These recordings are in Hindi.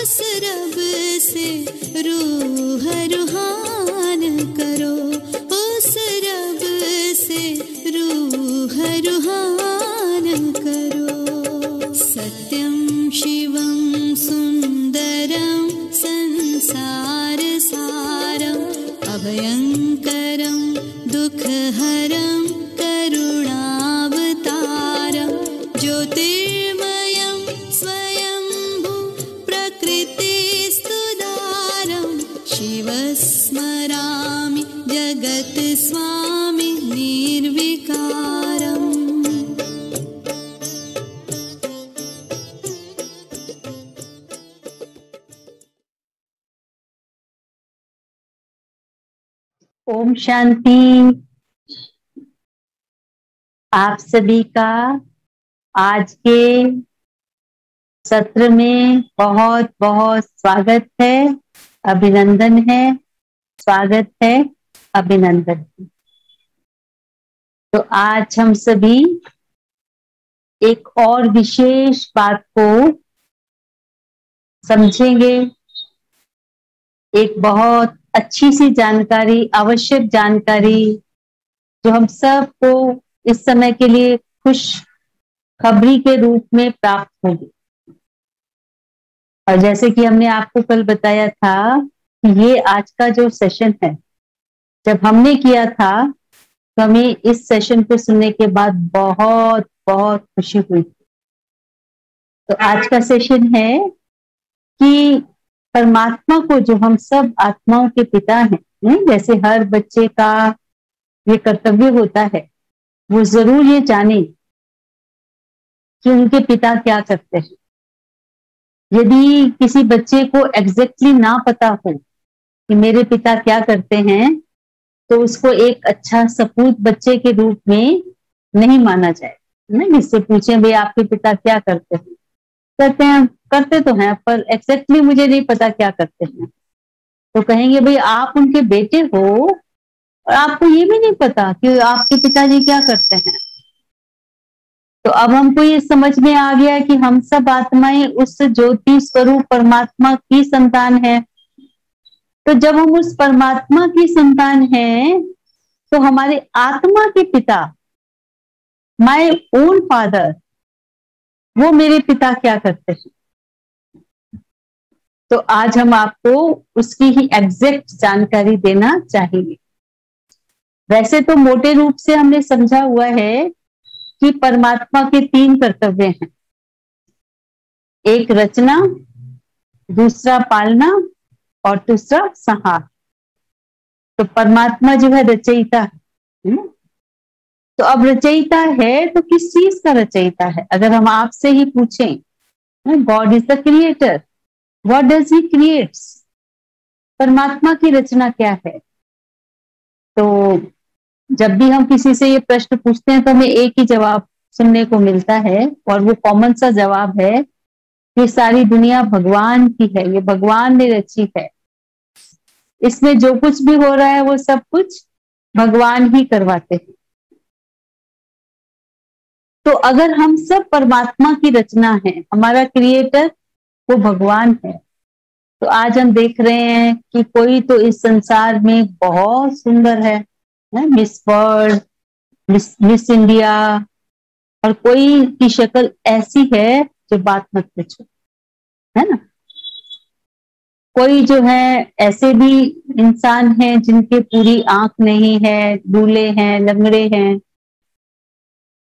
उस रब से रूह रूहान करो, उस रब से रूह रूहान करो। सत्यं शिवं सुंदरं संसार सारं, अभयंकरं दुःखहरं करुणावतारं, ज्योतिर्मयं स्वयंभू प्रकृतिस्तुदारं, शिवस्मरामि जगत् स्वामि निर्विकारम्। ओम शांति। आप सभी का आज के सत्र में बहुत बहुत स्वागत है, अभिनंदन है, स्वागत है, अभिनंदन है। तो आज हम सभी एक और विशेष बात को समझेंगे। एक बहुत अच्छी सी जानकारी, आवश्यक जानकारी जो हम सबको इस समय के लिए खुश खबरी के रूप में प्राप्त होगी। और जैसे कि हमने आपको कल बताया था कि ये आज का जो सेशन है, जब हमने किया था तो हमें इस सेशन को सुनने के बाद बहुत बहुत खुशी हुई। तो आज का सेशन है कि परमात्मा को, जो हम सब आत्माओं के पिता हैं, जैसे हर बच्चे का ये कर्तव्य होता है, वो जरूर ये जाने कि उनके पिता क्या करते हैं। यदि किसी बच्चे को एग्जैक्टली ना पता हो कि मेरे पिता क्या करते हैं, तो उसको एक अच्छा सपूत बच्चे के रूप में नहीं माना जाए। जिससे पूछें भाई आपके पिता क्या करते हैं, कहते हैं करते तो हैं पर एग्जैक्टली मुझे नहीं पता क्या करते हैं। तो कहेंगे भाई आप उनके बेटे हो और आपको ये भी नहीं पता कि आपके पिताजी क्या करते हैं। तो अब हमको ये समझ में आ गया कि हम सब आत्माएं उस ज्योति स्वरूप परमात्मा की संतान है। तो जब हम उस परमात्मा की संतान हैं, तो हमारे आत्मा के पिता, माय ओन फादर, वो मेरे पिता क्या करते हैं। तो आज हम आपको उसकी ही एग्जैक्ट जानकारी देना चाहेंगे। वैसे तो मोटे रूप से हमने समझा हुआ है कि परमात्मा के 3 कर्तव्य हैं। एक रचना, दूसरा पालना और तीसरा संहार। तो परमात्मा जो है रचयिता है। तो अब रचयिता है तो किस चीज का रचयिता है? अगर हम आपसे ही पूछें, God is the creator, what does he creates? परमात्मा की रचना क्या है? तो जब भी हम किसी से ये प्रश्न पूछते हैं तो हमें एक ही जवाब सुनने को मिलता है, और वो कॉमन सा जवाब है कि सारी दुनिया भगवान की है, ये भगवान ने रची है। इसमें जो कुछ भी हो रहा है वो सब कुछ भगवान ही करवाते हैं। तो अगर हम सब परमात्मा की रचना है, हमारा क्रिएटर वो भगवान है, तो आज हम देख रहे हैं कि कोई तो इस संसार में बहुत सुंदर है, मिस वर्ल्ड, मिस इंडिया, और कोई की शक्ल ऐसी है जो बात मत पूछो, है ना। कोई जो है ऐसे भी इंसान हैं जिनके पूरी आंख नहीं है, लूले हैं, लंगड़े हैं,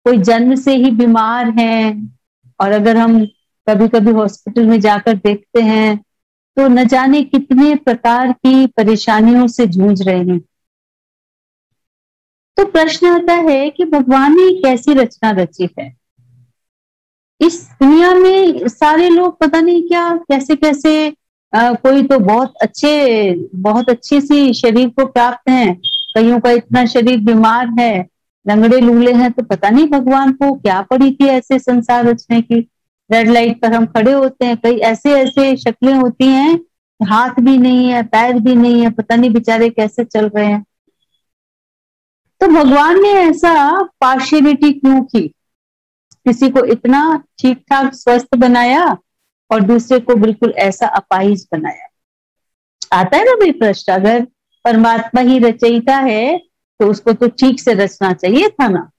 कोई जन्म से ही बीमार हैं, और अगर हम कभी कभी हॉस्पिटल में जाकर देखते हैं तो न जाने कितने प्रकार की परेशानियों से जूझ रहे हैं। तो प्रश्न आता है कि भगवान ने कैसी रचना रची है। इस दुनिया में सारे लोग पता नहीं क्या कैसे कैसे, कोई तो बहुत अच्छी सी शरीर को प्राप्त हैं, कईयों का इतना शरीर बीमार है, लंगड़े लूले हैं। तो पता नहीं भगवान को क्या पड़ी थी ऐसे संसार रचने की। रेड लाइट पर हम खड़े होते हैं, कई ऐसे ऐसे शक्लें होती हैं, हाथ भी नहीं है, पैर भी नहीं है, पता नहीं बेचारे कैसे चल रहे हैं। तो भगवान ने ऐसा पार्शियलिटी क्यों की? किसी को इतना ठीक ठाक स्वस्थ बनाया और दूसरे को बिल्कुल ऐसा अपाहिज बनाया। आता है ना भाई प्रश्न, अगर परमात्मा ही रचयिता है तो उसको तो ठीक से रचना चाहिए था ना।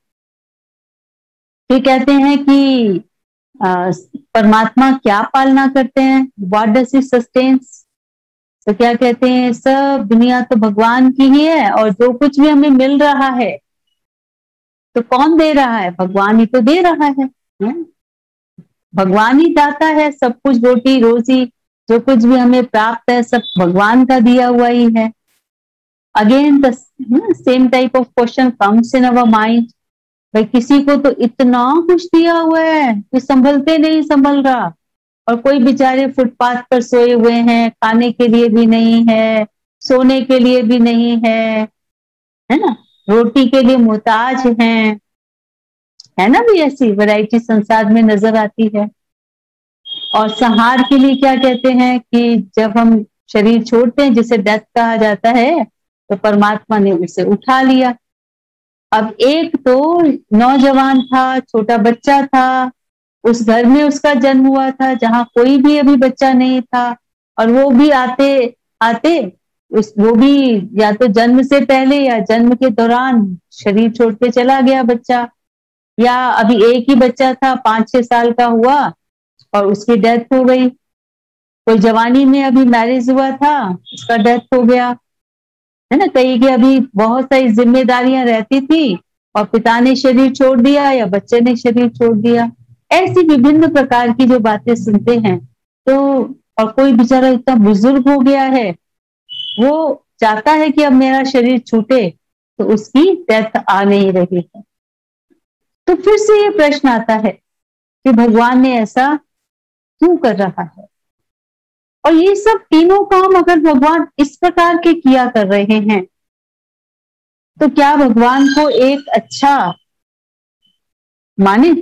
फिर कहते हैं कि परमात्मा क्या पालना करते हैं, व्हाट डज ही सस्टेन्स। तो क्या कहते हैं, सब दुनिया तो भगवान की ही है, और जो कुछ भी हमें मिल रहा है तो कौन दे रहा है, भगवान ही तो दे रहा है। भगवान ही दाता है सब कुछ, रोटी रोजी जो कुछ भी हमें प्राप्त है सब भगवान का दिया हुआ ही है। Again the same type of question comes in our mind, भाई किसी को तो इतना कुछ दिया हुआ है कि संभलते नहीं संभल रहा, और कोई बेचारे फुटपाथ पर सोए हुए हैं, खाने के लिए भी नहीं है, सोने के लिए भी नहीं है ना, रोटी के लिए मोहताज हैं, है ना भी ऐसी वैरायटी संसार में नजर आती है। और संहार के लिए क्या कहते हैं कि जब हम शरीर छोड़ते हैं जिसे डेथ कहा जाता है, तो परमात्मा ने उसे उठा लिया। अब एक तो नौजवान था, छोटा बच्चा था, उस घर में उसका जन्म हुआ था जहां कोई भी अभी बच्चा नहीं था, और वो भी आते आते वो भी या तो जन्म से पहले या जन्म के दौरान शरीर छोड़ के चला गया बच्चा, या अभी एक ही बच्चा था 5-6 साल का हुआ और उसकी डेथ हो गई। कोई जवानी में अभी मैरिज हुआ था, उसका डेथ हो गया, है ना। कई की अभी बहुत सारी जिम्मेदारियां रहती थी और पिता ने शरीर छोड़ दिया या बच्चे ने शरीर छोड़ दिया। ऐसी विभिन्न प्रकार की जो बातें सुनते हैं, तो और कोई बेचारा इतना बुजुर्ग हो गया है, वो चाहता है कि अब मेरा शरीर छूटे, तो उसकी डेथ आ नहीं रही है। तो फिर से ये प्रश्न आता है कि भगवान ने ऐसा क्यों कर रहा है। और ये सब तीनों काम अगर भगवान इस प्रकार के किया कर रहे हैं, तो क्या भगवान को एक अच्छा माने,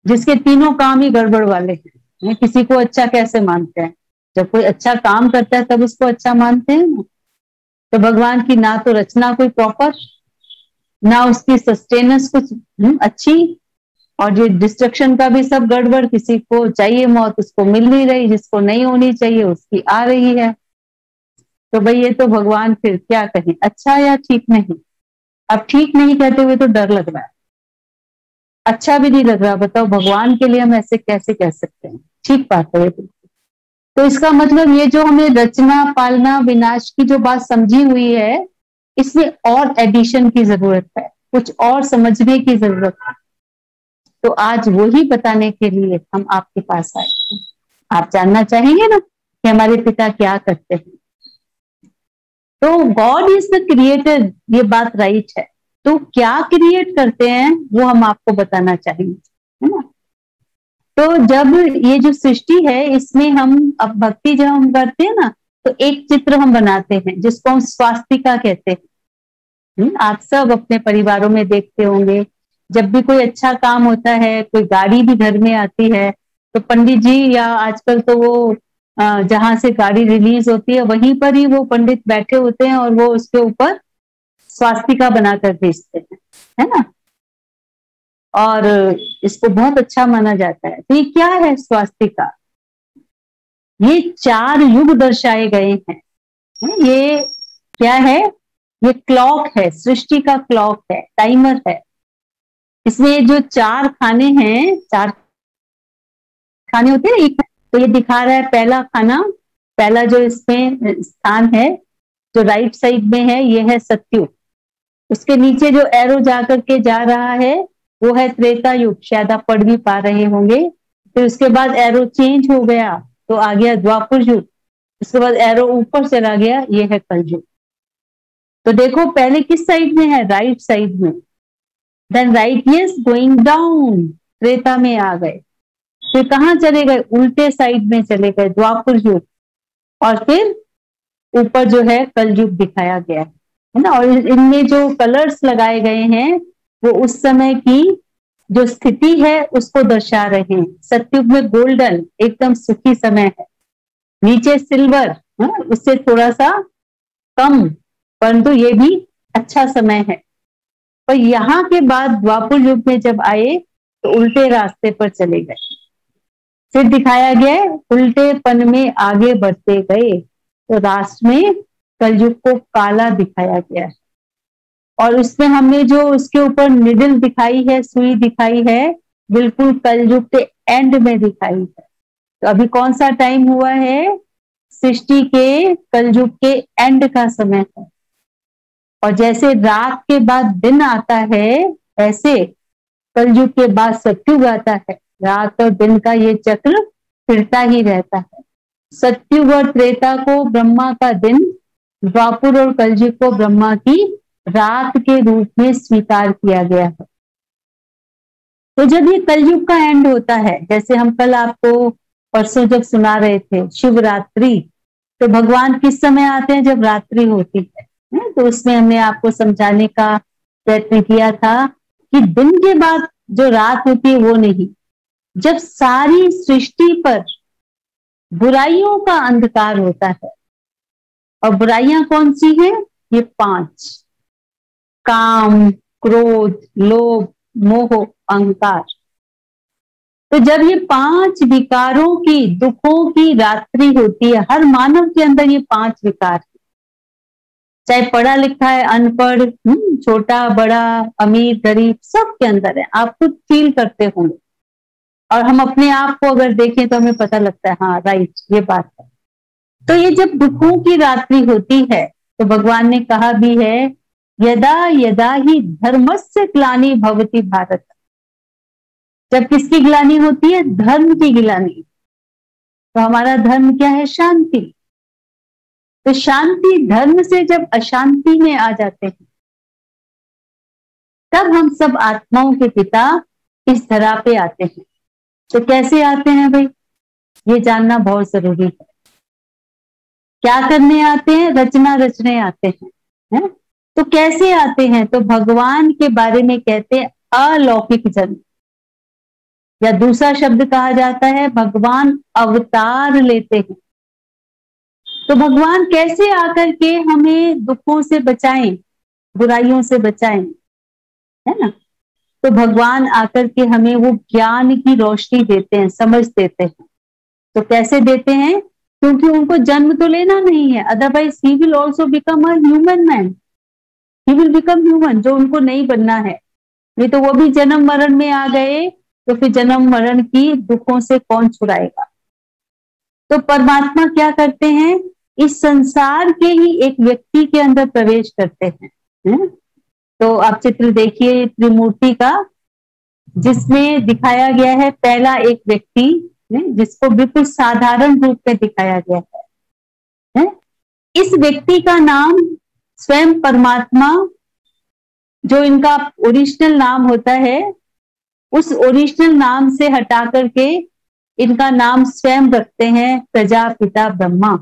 जिसके तीनों काम ही गड़बड़ वाले हैं। किसी को अच्छा कैसे मानते हैं, जब कोई अच्छा काम करता है तब उसको अच्छा मानते हैं ना। तो भगवान की ना तो रचना कोई प्रॉपर, ना उसकी सस्टेनेंस कुछ अच्छी, और जो डिस्ट्रक्शन का भी सब गड़बड़, किसी को चाहिए मौत उसको मिल नहीं रही, जिसको नहीं होनी चाहिए उसकी आ रही है। तो भाई ये तो भगवान फिर क्या कहें, अच्छा या ठीक नहीं। अब ठीक नहीं कहते हुए तो डर लग रहा है, अच्छा भी नहीं लग रहा। बताओ भगवान के लिए हम ऐसे कैसे कह सकते हैं, ठीक बात है। तो इसका मतलब ये जो हमें रचना पालना विनाश की जो बात समझी हुई है, इसमें और एडिशन की जरूरत है, कुछ और समझने की जरूरत है। तो आज वही बताने के लिए हम आपके पास आए हैं। आप जानना चाहेंगे ना कि हमारे पिता क्या करते हैं। तो गॉड इज द क्रिएटर, ये बात राइट है। तो क्या क्रिएट करते हैं वो हम आपको बताना चाहेंगे, है ना। तो जब ये जो सृष्टि है इसमें हम अब भक्ति जब हम करते हैं ना, तो एक चित्र हम बनाते हैं जिसको हम स्वास्तिका कहते हैं। आप सब अपने परिवारों में देखते होंगे, जब भी कोई अच्छा काम होता है, कोई गाड़ी भी घर में आती है, तो पंडित जी या आजकल तो वो जहां से गाड़ी रिलीज होती है वहीं पर ही वो पंडित बैठे होते हैं और वो उसके ऊपर स्वास्तिका बनाकर भेजते हैं, है ना। और इसको बहुत अच्छा माना जाता है। तो ये क्या है स्वास्तिका, ये 4 युग दर्शाए गए हैं। ये क्या है, ये क्लॉक है, सृष्टि का क्लॉक है, टाइमर है। इसमें जो 4 खाने हैं, 4 खाने होते हैं एक, तो ये दिखा रहा है पहला खाना, पहला जो इसमें स्थान है जो राइट साइड में है, ये है सत्युग। उसके नीचे जो एरो जाकर के जा रहा है वो है त्रेता युग, शायद आप पढ़ भी पा रहे होंगे। फिर उसके बाद एरो चेंज हो गया तो आ गया द्वापर युग, उसके बाद एरो ऊपर चला गया, ये है कलयुग। तो देखो पहले किस साइड में है, राइट साइड में। Then right is going down, Treta में आ गए। फिर कहाँ चले गए, उल्टे साइड में चले गए, द्वापर युग। और फिर ऊपर जो है कलयुग दिखाया गया है ना। और इनमें जो कलर्स लगाए गए हैं वो उस समय की जो स्थिति है उसको दर्शा रहे हैं। सतयुग में गोल्डन एकदम सुखी समय है, नीचे सिल्वर उससे थोड़ा सा कम, परंतु ये भी अच्छा समय है। पर यहाँ के बाद द्वापर युग में जब आए तो उल्टे रास्ते पर चले गए। फिर दिखाया गया उल्टेपन में आगे बढ़ते गए, तो राष्ट्र में कलयुग को काला दिखाया गया है। और उसमें हमने जो उसके ऊपर निडल दिखाई है, सुई दिखाई है, बिल्कुल कलयुग के एंड में दिखाई है। तो अभी कौन सा टाइम हुआ है? सृष्टि के कलयुग के एंड का समय है। और जैसे रात के बाद दिन आता है, ऐसे कलयुग के बाद सतयुग आता है। रात और दिन का ये चक्र फिरता ही रहता है। सतयुग और त्रेता को ब्रह्मा का दिन, द्वापर और कलयुग को ब्रह्मा की रात के रूप में स्वीकार किया गया है। तो जब ये कलयुग का एंड होता है, जैसे हम कल आपको परसों जब सुना रहे थे शिवरात्रि, तो भगवान किस समय आते हैं? जब रात्रि होती है। तो उसमें हमने आपको समझाने का प्रयत्न किया था कि दिन के बाद जो रात होती है वो नहीं, जब सारी सृष्टि पर बुराइयों का अंधकार होता है। और बुराइयां कौन सी हैं? ये 5: काम, क्रोध, लोभ, मोह, अहंकार। तो जब ये 5 विकारों की, दुखों की रात्रि होती है, हर मानव के अंदर ये 5 विकार, चाहे पढ़ा लिखा है, अनपढ़, छोटा बड़ा, अमीर गरीब, सबके अंदर है। आप खुद फील करते होंगे, और हम अपने आप को अगर देखें तो हमें पता लगता है, हाँ राइट, ये बात है। तो ये जब दुखों की रात्रि होती है, तो भगवान ने कहा भी है, यदा यदा ही धर्मस्य ग्लानि भवति भारत। जब किसकी ग्लानि होती है? धर्म की ग्लानि। तो हमारा धर्म क्या है? शांति। तो शांति धर्म से जब अशांति में आ जाते हैं, तब हम सब आत्माओं के पिता इस धरा पे आते हैं। तो कैसे आते हैं भाई? ये जानना बहुत जरूरी है। क्या करने आते हैं? रचना रचने आते हैं, है? तो कैसे आते हैं? तो भगवान के बारे में कहते हैं अलौकिक जन्म, या दूसरा शब्द कहा जाता है भगवान अवतार लेते हैं। तो भगवान कैसे आकर के हमें दुखों से बचाएं, बुराइयों से बचाएं, है ना? तो भगवान आकर के हमें वो ज्ञान की रोशनी देते हैं, समझ देते हैं। तो कैसे देते हैं? क्योंकि उनको जन्म तो लेना नहीं है, otherwise he will also become a human man, he will become human, जो उनको नहीं बनना है। नहीं तो वो भी जन्म मरण में आ गए, तो फिर जन्म मरण की दुखों से कौन छुड़ाएगा? तो परमात्मा क्या करते हैं? इस संसार के ही एक व्यक्ति के अंदर प्रवेश करते हैं। तो आप चित्र देखिए त्रिमूर्ति का, जिसमें दिखाया गया है पहला एक व्यक्ति, जिसको बिल्कुल साधारण रूप में दिखाया गया है। इस व्यक्ति का नाम स्वयं परमात्मा, जो इनका ओरिजिनल नाम होता है, उस ओरिजिनल नाम से हटा करके इनका नाम स्वयं रखते हैं प्रजापिता ब्रह्मा।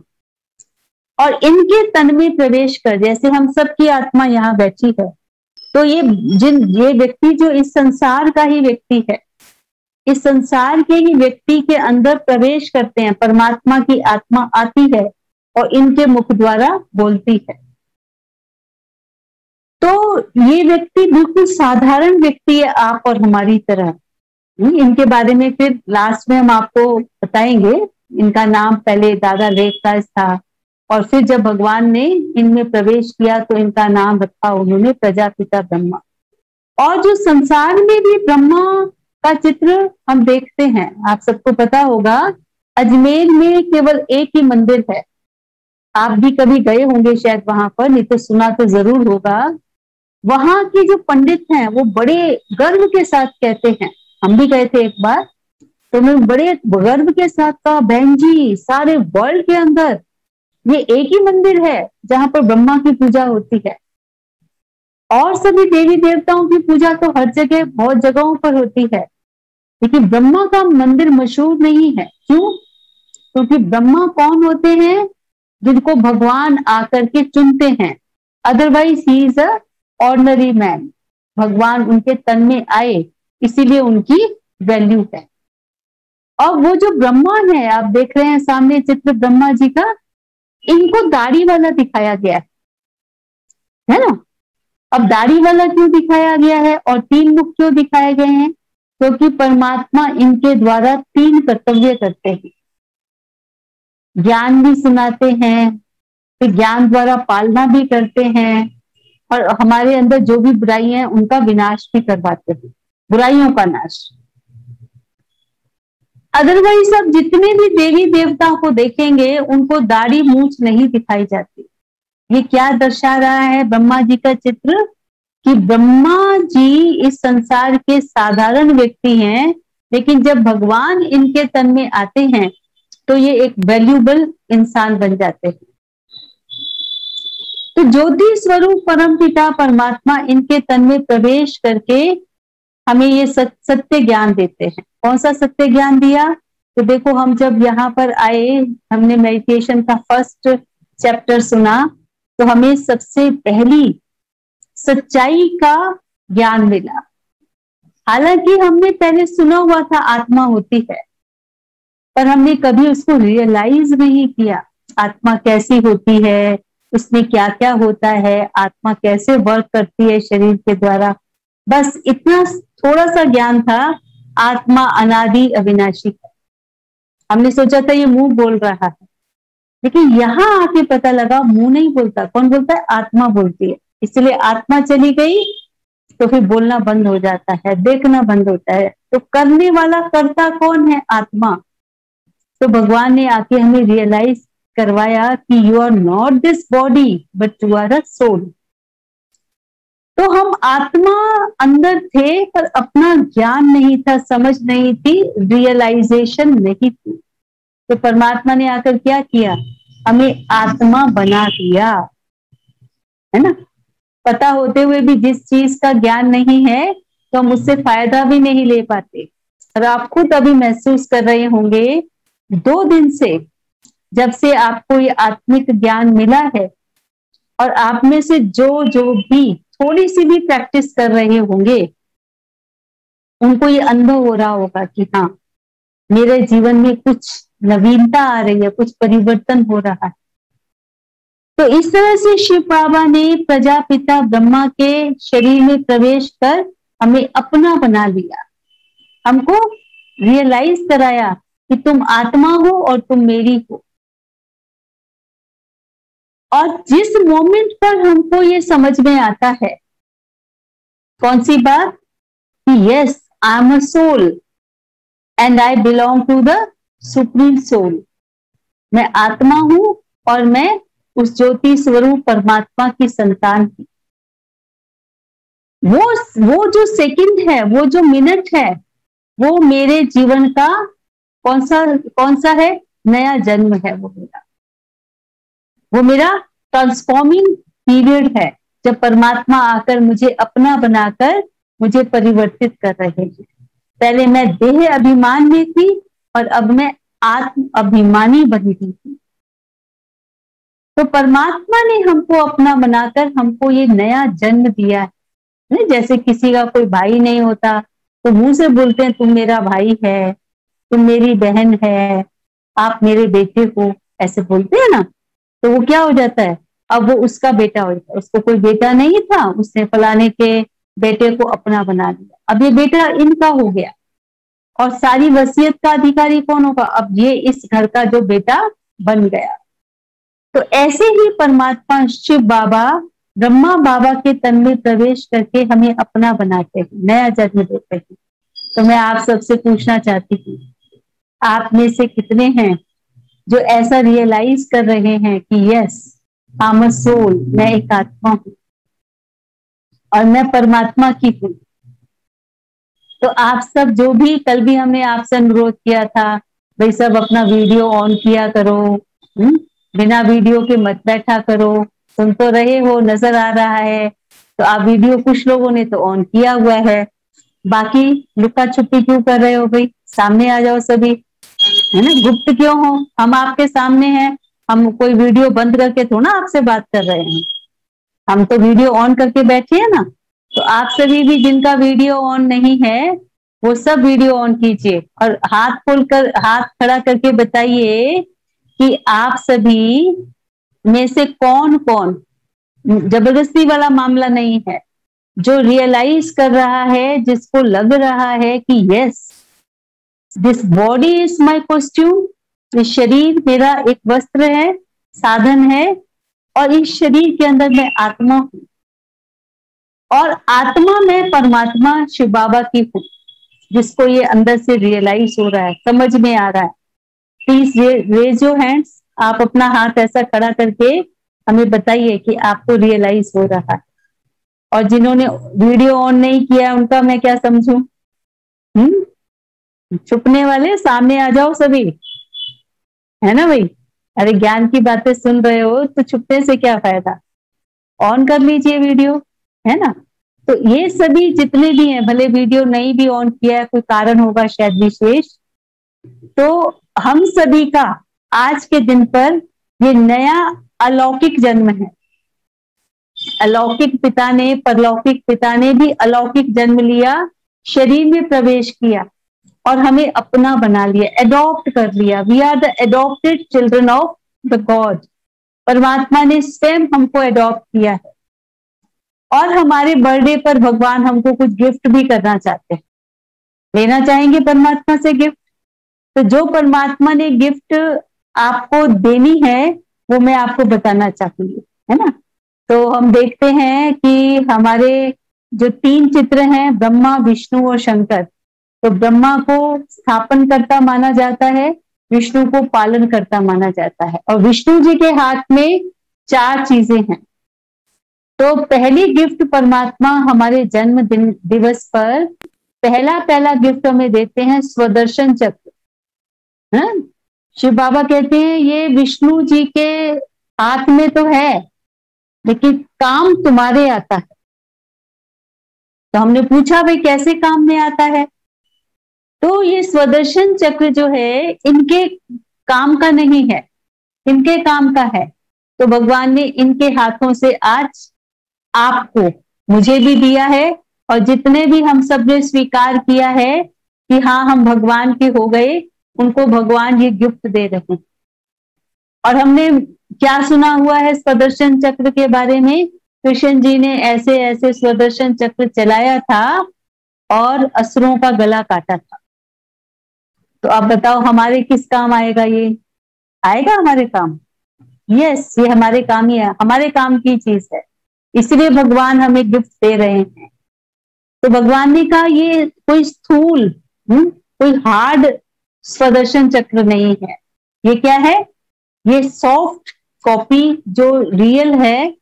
और इनके तन में प्रवेश कर, जैसे हम सबकी आत्मा यहाँ बैठी है, तो ये व्यक्ति जो इस संसार का ही व्यक्ति है, इस संसार के ही व्यक्ति के अंदर प्रवेश करते हैं। परमात्मा की आत्मा आती है और इनके मुख द्वारा बोलती है। तो ये व्यक्ति बिल्कुल साधारण व्यक्ति है, आप और हमारी तरह। इनके बारे में फिर लास्ट में हम आपको बताएंगे। इनका नाम पहले दादा रेखदास था, और फिर जब भगवान ने इनमें प्रवेश किया तो इनका नाम रखा उन्होंने प्रजापिता ब्रह्मा। और जो संसार में भी ब्रह्मा का चित्र हम देखते हैं, आप सबको पता होगा, अजमेर में केवल एक ही मंदिर है। आप भी कभी गए होंगे शायद वहां पर, नहीं तो सुना तो जरूर होगा। वहां के जो पंडित हैं वो बड़े गर्व के साथ कहते हैं, हम भी गए थे एक बार, तो उन्होंने बड़े गर्व के साथ कहा, बहन जी सारे वर्ल्ड के अंदर ये एक ही मंदिर है जहां पर ब्रह्मा की पूजा होती है। और सभी देवी देवताओं की पूजा तो हर जगह बहुत जगहों पर होती है, लेकिन ब्रह्मा का मंदिर मशहूर नहीं है। क्यों? क्योंकि ब्रह्मा कौन होते हैं? जिनको भगवान आकर के चुनते हैं। Otherwise he is a ordinary man. भगवान उनके तन में आए, इसीलिए उनकी वैल्यू है। और वो जो ब्रह्मा है, आप देख रहे हैं सामने चित्र ब्रह्मा जी का, इनको दाढ़ी वाला दिखाया गया है ना? अब दाढ़ी वाला क्यों दिखाया गया है और 3 मुख क्यों दिखाए गए हैं? क्योंकि परमात्मा इनके द्वारा 3 कर्तव्य करते हैं। ज्ञान भी सुनाते हैं, फिर ज्ञान द्वारा पालना भी करते हैं, और हमारे अंदर जो भी बुराई है उनका विनाश भी करवाते हैं, बुराइयों का नाश। अदरवाइज आप जितने भी देवी देवताओं को देखेंगे उनको दाढ़ी मूंछ नहीं दिखाई जाती। ये क्या दर्शा रहा है ब्रह्मा जी का चित्र, कि ब्रह्मा जी इस संसार के साधारण व्यक्ति हैं, लेकिन जब भगवान इनके तन में आते हैं तो ये एक वैल्यूबल इंसान बन जाते हैं। तो ज्योति स्वरूप परमपिता परमात्मा इनके तन में प्रवेश करके हमें ये सत्य ज्ञान देते हैं। कौन सा सत्य ज्ञान दिया? तो देखो, हम जब यहाँ पर आए, हमने मेडिटेशन का फर्स्ट चैप्टर सुना, तो हमें सबसे पहली सच्चाई का ज्ञान मिला। हालांकि हमने पहले सुना हुआ था आत्मा होती है, पर हमने कभी उसको रियलाइज नहीं किया। आत्मा कैसी होती है, उसमें क्या क्या होता है, आत्मा कैसे वर्क करती है शरीर के द्वारा, बस इतना थोड़ा सा ज्ञान था। आत्मा अनादि अविनाशी है। हमने सोचा था ये मुंह बोल रहा है, लेकिन यहाँ आके पता लगा मुंह नहीं बोलता। कौन बोलता है? आत्मा बोलती है। इसलिए आत्मा चली गई तो फिर बोलना बंद हो जाता है, देखना बंद होता है। तो करने वाला कर्ता कौन है? आत्मा। तो भगवान ने आके हमें रियलाइज करवाया कि you are not this body but you are a soul. तो हम आत्मा अंदर थे, पर अपना ज्ञान नहीं था, समझ नहीं थी, रियलाइजेशन नहीं थी। तो परमात्मा ने आकर क्या किया? हमें आत्मा बना दिया, है ना। पता होते हुए भी जिस चीज का ज्ञान नहीं है तो हम उससे फायदा भी नहीं ले पाते। और आप खुद अभी महसूस कर रहे होंगे 2 दिन से, जब से आपको ये आत्मिक ज्ञान मिला है, और आप में से जो जो भी थोड़ी सी भी प्रैक्टिस कर रहे होंगे, उनको ये अनुभव हो रहा होगा कि हाँ, मेरे जीवन में कुछ नवीनता आ रही है, कुछ परिवर्तन हो रहा है। तो इस तरह से शिव बाबा ने प्रजापिता ब्रह्मा के शरीर में प्रवेश कर हमें अपना बना लिया, हमको रियलाइज कराया कि तुम आत्मा हो और तुम मेरी हो। और जिस मोमेंट पर हमको ये समझ में आता है, कौन सी बात? कि yes, I am a soul and I belong to the supreme soul. मैं आत्मा हूं और मैं उस ज्योति स्वरूप परमात्मा की संतान हूं। वो जो सेकंड है, वो जो मिनट है, वो मेरे जीवन का कौन सा है? नया जन्म है। वो मेरा ट्रांसफॉर्मिंग पीरियड है, जब परमात्मा आकर मुझे अपना बनाकर मुझे परिवर्तित कर रहे हैं। पहले मैं देह अभिमान में थी और अब मैं आत्म अभिमानी बन गई थी। तो परमात्मा ने हमको अपना बनाकर हमको ये नया जन्म दिया है। जैसे किसी का कोई भाई नहीं होता तो मुंह से बोलते हैं तुम मेरा भाई है, तुम मेरी बहन है, आप मेरे बेटे हो, ऐसे बोलते हैं ना। तो वो क्या हो जाता है? अब वो उसका बेटा हो जाता है। उसको कोई बेटा नहीं था, उसने फलाने के बेटे को अपना बना दिया, अब ये बेटा इनका हो गया। और सारी वसीयत का अधिकारी कौन होगा? अब ये इस घर का जो बेटा बन गया। तो ऐसे ही परमात्मा शिव बाबा ब्रह्मा बाबा के तन में प्रवेश करके हमें अपना बनाते हैं, नया जन्म देते हैं। तो मैं आप सबसे पूछना चाहती हूँ, आप में से कितने हैं जो ऐसा रियलाइज कर रहे हैं कि yes, I am a soul, मैं एक आत्मा हूं और मैं परमात्मा की हूं। तो आप सब जो भी, कल भी हमने आपसे अनुरोध किया था, भाई सब अपना वीडियो ऑन किया करो, बिना वीडियो के मत बैठा करो। सुन तो रहे हो, नजर आ रहा है, तो आप वीडियो कुछ लोगों ने तो ऑन किया हुआ है, बाकी लुका छुपी क्यों कर रहे हो? भाई सामने आ जाओ सभी, है ना। गुप्त क्यों हो? हम आपके सामने हैं, हम कोई वीडियो बंद करके थोड़ा आपसे बात कर रहे हैं, हम तो वीडियो ऑन करके बैठे हैं ना। तो आप सभी भी जिनका वीडियो ऑन नहीं है वो सब वीडियो ऑन कीजिए और हाथ खोलकर, हाथ खड़ा करके बताइए कि आप सभी में से कौन कौन, जबरदस्ती वाला मामला नहीं है, जो रियलाइज कर रहा है, जिसको लग रहा है कि yes this body is my costume, ये शरीर मेरा एक वस्त्र है, साधन है, और इस शरीर के अंदर मैं आत्मा हूं, और आत्मा में परमात्मा शिव बाबा की हूं। जिसको ये अंदर से रियलाइज हो रहा है, समझ में आ रहा है, प्लीज रेज योर हैंड्स। आप अपना हाथ ऐसा खड़ा करके हमें बताइए कि आपको रियलाइज हो रहा है। और जिन्होंने वीडियो ऑन नहीं किया उनका मैं क्या समझूं? छुपने वाले सामने आ जाओ सभी, है ना भाई? अरे ज्ञान की बातें सुन रहे हो तो छुपने से क्या फायदा, ऑन कर लीजिए वीडियो, है ना? तो ये सभी जितने भी हैं, भले वीडियो नहीं भी ऑन किया है, कोई कारण होगा शायद विशेष, तो हम सभी का आज के दिन पर ये नया अलौकिक जन्म है। अलौकिक पिता ने, परलौकिक पिता ने भी अलौकिक जन्म लिया, शरीर में प्रवेश किया और हमें अपना बना लिया, एडॉप्ट कर लिया। We are the adopted children of the God. परमात्मा ने स्वयं हमको एडॉप्ट किया है, और हमारे बर्थडे पर भगवान हमको कुछ गिफ्ट भी करना चाहते हैं। लेना चाहेंगे परमात्मा से गिफ्ट? तो जो परमात्मा ने गिफ्ट आपको देनी है वो मैं आपको बताना चाहूंगी, है ना? तो हम देखते हैं कि हमारे जो 3 चित्र हैं, ब्रह्मा, विष्णु और शंकर, तो ब्रह्मा को स्थापन करता माना जाता है, विष्णु को पालन करता माना जाता है, और विष्णु जी के हाथ में 4 चीजें हैं। तो पहली गिफ्ट परमात्मा हमारे जन्म दिवस पर पहला गिफ्ट हमें देते हैं, स्वदर्शन चक्र। शिव बाबा कहते हैं ये विष्णु जी के हाथ में तो है, लेकिन काम तुम्हारे आता है। तो हमने पूछा भाई कैसे काम में आता है? तो ये स्वदर्शन चक्र जो है इनके काम का नहीं है, इनके काम का है। तो भगवान ने इनके हाथों से आज आपको, मुझे भी दिया है, और जितने भी हम सब ने स्वीकार किया है कि हाँ हम भगवान के हो गए, उनको भगवान ये गिफ्ट दे रहे हैं। और हमने क्या सुना हुआ है स्वदर्शन चक्र के बारे में? कृष्ण जी ने ऐसे ऐसे स्वदर्शन चक्र चलाया था और असुरों का गला काटा था। तो आप बताओ हमारे किस काम आएगा? ये आएगा हमारे काम? यस, ये हमारे काम ही है, हमारे काम की चीज है, इसलिए भगवान हमें गिफ्ट दे रहे हैं। तो भगवान ने कहा ये कोई स्थूल, कोई हार्ड स्वदर्शन चक्र नहीं है। ये क्या है? ये सॉफ्ट कॉपी, जो रियल है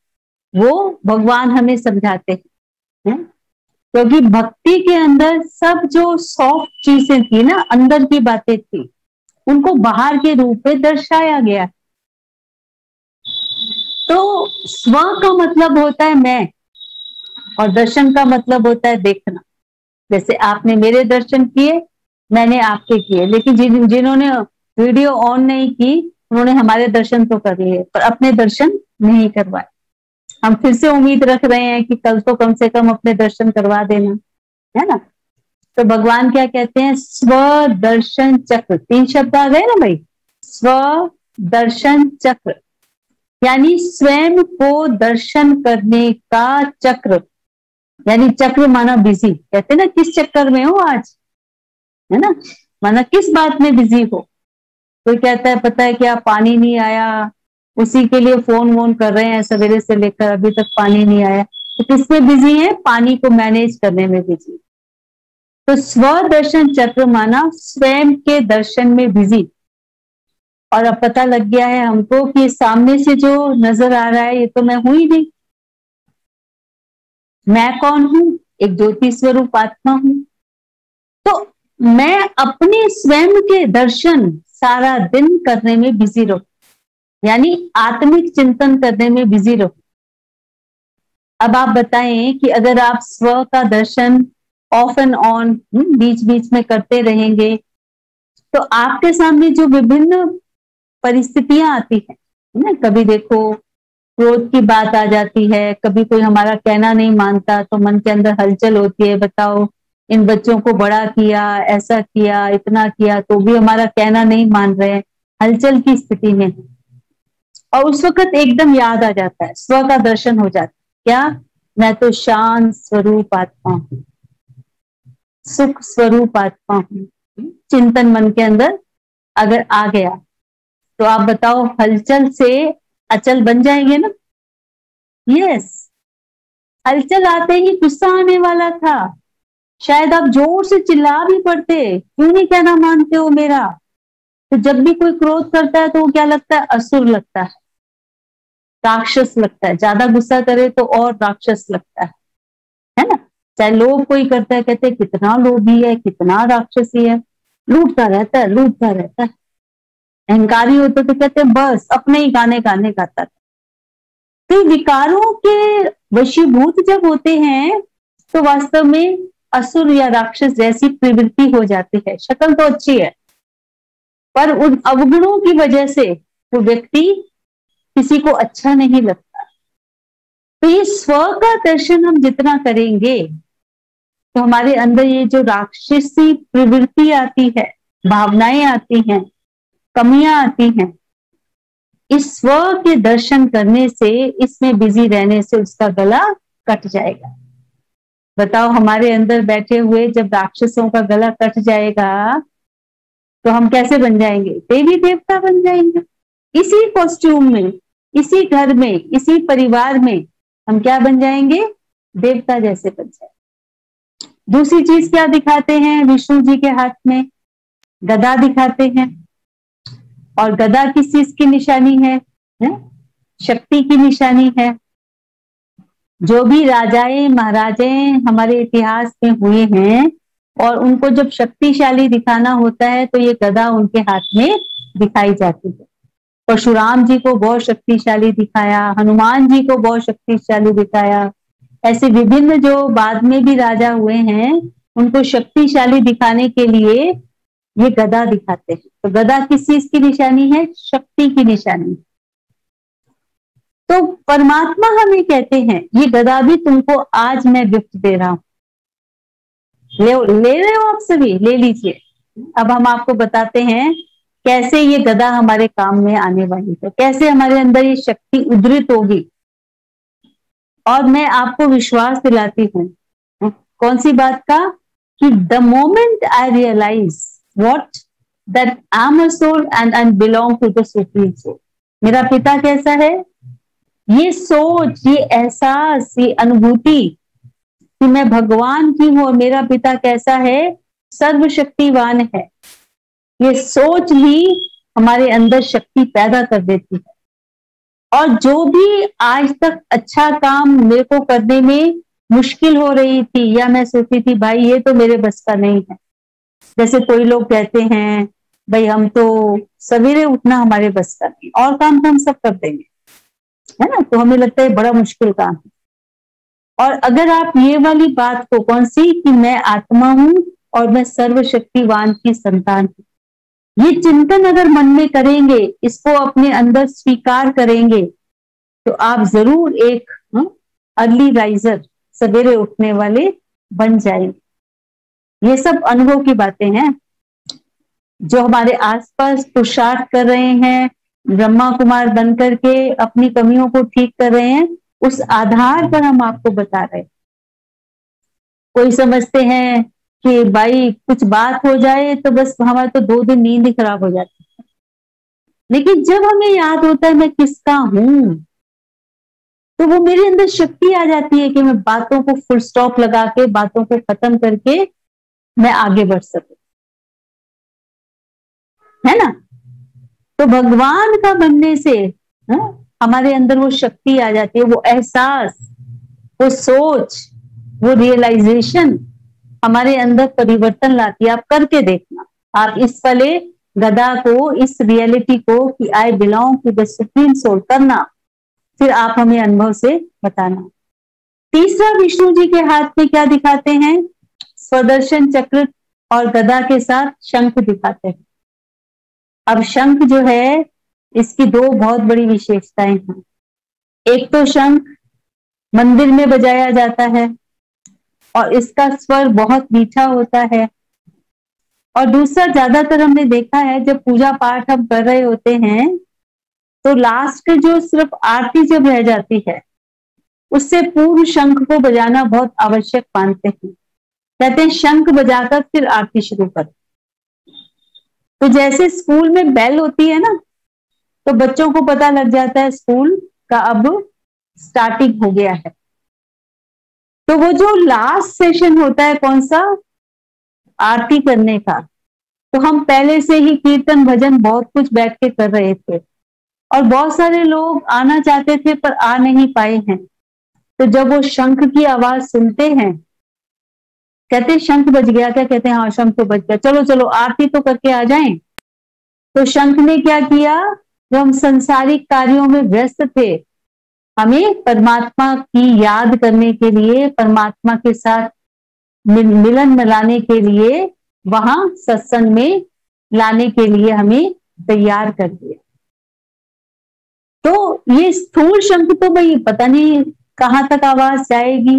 वो भगवान हमें समझाते हैं। क्योंकि भक्ति के अंदर सब जो सॉफ्ट चीजें थी ना, अंदर की बातें थी, उनको बाहर के रूप में दर्शाया गया। तो स्व का मतलब होता है मैं, और दर्शन का मतलब होता है देखना। जैसे आपने मेरे दर्शन किए, मैंने आपके किए, लेकिन जिन्होंने वीडियो ऑन नहीं की उन्होंने हमारे दर्शन तो कर लिए पर अपने दर्शन नहीं करवाए। हम फिर से उम्मीद रख रहे हैं कि कल तो कम से कम अपने दर्शन करवा देना, है ना? तो भगवान क्या कहते हैं? स्व दर्शन चक्र। 3 शब्द आ गए ना भाई, स्व दर्शन चक्र, यानी स्वयं को दर्शन करने का चक्र। यानी चक्र माना बिजी, कहते ना किस चक्कर में हो आज, है ना? माना किस बात में बिजी हो। कोई कहता है पता है क्या, पानी नहीं आया, उसी के लिए फोन वोन कर रहे हैं सवेरे से लेकर अभी तक पानी नहीं आया। तो किसमें बिजी है? पानी को मैनेज करने में बिजी। तो स्व दर्शन चक्र माना स्वयं के दर्शन में बिजी। और अब पता लग गया है हमको कि सामने से जो नजर आ रहा है ये तो मैं हूं ही नहीं। मैं कौन हूं? एक ज्योति स्वरूप आत्मा हूं। तो मैं अपने स्वयं के दर्शन सारा दिन करने में बिजी रहूं, यानी आत्मिक चिंतन करने में बिजी रहूं। अब आप बताएं कि अगर आप स्व का दर्शन ऑफ एंड ऑन बीच बीच में करते रहेंगे तो आपके सामने जो विभिन्न परिस्थितियां आती है ना, कभी देखो क्रोध की बात आ जाती है, कभी कोई हमारा कहना नहीं मानता तो मन के अंदर हलचल होती है, बताओ इन बच्चों को बड़ा किया, ऐसा किया, इतना किया, तो भी हमारा कहना नहीं मान रहे, हलचल की स्थिति में। और उस वक्त एकदम याद आ जाता है, स्व का दर्शन हो जाता है। क्या? मैं तो शांत स्वरूप आत्मा हूँ, सुख स्वरूप आत्मा हूँ। चिंतन मन के अंदर अगर आ गया तो आप बताओ, हलचल से अचल बन जाएंगे ना? यस, हलचल आते ही गुस्सा आने वाला था, शायद आप जोर से चिल्ला भी पड़ते, क्यों नहीं कहना मानते हो मेरा। तो जब भी कोई क्रोध करता है तो वो क्या लगता है? असुर लगता है, राक्षस लगता है। ज्यादा गुस्सा करे तो और राक्षस लगता है ना? चाहे लोभ कोई करता है, कहते हैं कितना लोभी है, कितना राक्षसी है, लूटता रहता है, लूटता रहता है। अहंकारी होते तो कहते हैं बस अपने ही गाने गाने गाता था। तो विकारों के वशीभूत जब होते हैं तो वास्तव में असुर या राक्षस जैसी प्रवृत्ति हो जाती है। शक्ल तो अच्छी है, पर उन अवगुणों की वजह से वो व्यक्ति किसी को अच्छा नहीं लगता। तो ये स्व का दर्शन हम जितना करेंगे तो हमारे अंदर ये जो राक्षसी प्रवृत्ति आती है, भावनाएं आती हैं, कमियां आती हैं, इस स्व के दर्शन करने से, इसमें बिजी रहने से उसका गला कट जाएगा। बताओ, हमारे अंदर बैठे हुए जब राक्षसों का गला कट जाएगा तो हम कैसे बन जाएंगे? देवी देवता बन जाएंगे। इसी कॉस्ट्यूम में, इसी घर में, इसी परिवार में हम क्या बन जाएंगे? देवता जैसे बन जाएंगे। दूसरी चीज क्या दिखाते हैं? विष्णु जी के हाथ में गदा दिखाते हैं, और गदा किस चीज की निशानी है? शक्ति की निशानी है। जो भी राजाएं महाराजाएं हमारे इतिहास में हुए हैं और उनको जब शक्तिशाली दिखाना होता है तो ये गदा उनके हाथ में दिखाई जाती है। परशुराम जी को बहुत शक्तिशाली दिखाया, हनुमान जी को बहुत शक्तिशाली दिखाया। ऐसे विभिन्न जो बाद में भी राजा हुए हैं उनको शक्तिशाली दिखाने के लिए ये गदा दिखाते हैं। तो गदा किस चीज की निशानी है? शक्ति की निशानी। तो परमात्मा हमें कहते हैं ये गदा भी तुमको आज मैं गिफ्ट दे रहा हूं, ले रहे हो आप सभी, ले लीजिए। अब हम आपको बताते हैं कैसे ये गदा हमारे काम में आने वाली है, कैसे हमारे अंदर ये शक्ति उद्रित होगी। और मैं आपको विश्वास दिलाती हूँ कौन सी बात का? कि the moment I realise what that I am a soul and I belong to the supreme soul. मेरा पिता कैसा है, ये सोच, ये एहसास, ये अनुभूति कि मैं भगवान की हूं और मेरा पिता कैसा है, सर्वशक्तिवान है, ये सोच ही हमारे अंदर शक्ति पैदा कर देती है। और जो भी आज तक अच्छा काम मेरे को करने में मुश्किल हो रही थी या मैं सोचती थी भाई ये तो मेरे बस का नहीं है, जैसे कोई लोग कहते हैं भाई हम तो सवेरे उठना हमारे बस का नहीं, और काम तो हम सब कर देंगे, है ना, तो हमें लगता है बड़ा मुश्किल काम है। और अगर आप ये वाली बात को, कौन सी, कि मैं आत्मा हूं और मैं सर्वशक्तिवान की संतान हूं, ये चिंतन अगर मन में करेंगे, इसको अपने अंदर स्वीकार करेंगे, तो आप जरूर एक अर्ली राइजर, सवेरे उठने वाले बन जाएंगे। ये सब अनुभव की बातें हैं जो हमारे आसपास पुरुषार्थ कर रहे हैं, ब्रह्मा कुमार बन करके अपनी कमियों को ठीक कर रहे हैं, उस आधार पर हम आपको बता रहे हैं। कोई समझते हैं कि भाई कुछ बात हो जाए तो बस हमारे तो 2 दिन नींद ही खराब हो जाती है, लेकिन जब हमें याद होता है मैं किसका हूं, तो वो मेरे अंदर शक्ति आ जाती है कि मैं बातों को फुल स्टॉप लगा के, बातों को खत्म करके मैं आगे बढ़ सकूं, है ना। तो भगवान का बनने से हमारे अंदर वो शक्ति आ जाती है, वो एहसास, वो सोच, वो रियलाइजेशन हमारे अंदर परिवर्तन लाती है। आप करके देखना, आप इस वाले गदा को, इस रियलिटी को कि I belong to the supreme soul करना, फिर आप हमें अनुभव से बताना। तीसरा, विष्णु जी के हाथ में क्या दिखाते हैं? स्वदर्शन चक्र और गदा के साथ शंख दिखाते हैं। अब शंख जो है, इसकी 2 बहुत बड़ी विशेषताएं हैं। एक तो शंख मंदिर में बजाया जाता है और इसका स्वर बहुत मीठा होता है, और दूसरा, ज्यादातर हमने देखा है जब पूजा पाठ हम कर रहे होते हैं तो लास्ट जो सिर्फ आरती जब रह जाती है उससे पूर्व शंख को बजाना बहुत आवश्यक मानते हैं। कहते हैं शंख बजाकर फिर आरती शुरू करो। तो जैसे स्कूल में बेल होती है ना, तो बच्चों को पता लग जाता है स्कूल का अब स्टार्टिंग हो गया है। तो वो जो लास्ट सेशन होता है कौन सा, आरती करने का, तो हम पहले से ही कीर्तन भजन बहुत कुछ बैठ के कर रहे थे और बहुत सारे लोग आना चाहते थे पर आ नहीं पाए हैं। तो जब वो शंख की आवाज सुनते हैं, कहते शंख बज गया क्या, कहते हैं हाँ शंख तो बज गया, चलो चलो आरती तो करके आ जाएं। तो शंख ने क्या किया, जब हम संसारिक कार्यों में व्यस्त थे, हमें परमात्मा की याद करने के लिए, परमात्मा के साथ मिलन मिलाने के लिए, वहां सत्संग में लाने के लिए हमें तैयार कर दिया। तो ये स्थूल शंख तो भाई पता नहीं कहां तक आवाज जाएगी,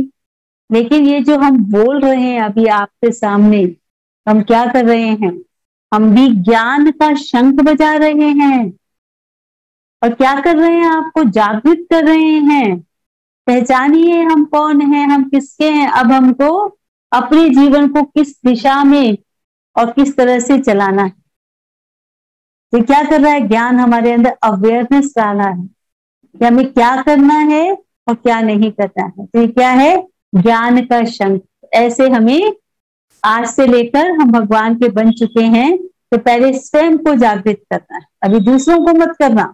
लेकिन ये जो हम बोल रहे हैं अभी आपके सामने, हम क्या कर रहे हैं, हम भी ज्ञान का शंख बजा रहे हैं। और क्या कर रहे हैं, आपको जागृत कर रहे हैं। पहचानिए हम कौन हैं, हम किसके हैं। अब हमको अपने जीवन को किस दिशा में और किस तरह से चलाना है। तो क्या कर रहा है, ज्ञान हमारे अंदर अवेयरनेस डाला है कि हमें क्या करना है और क्या नहीं करना है। तो ये क्या है, ज्ञान का शंख। ऐसे हमें आज से लेकर हम भगवान के बन चुके हैं, तो पहले स्वयं को जागृत करना है, अभी दूसरों को मत करना।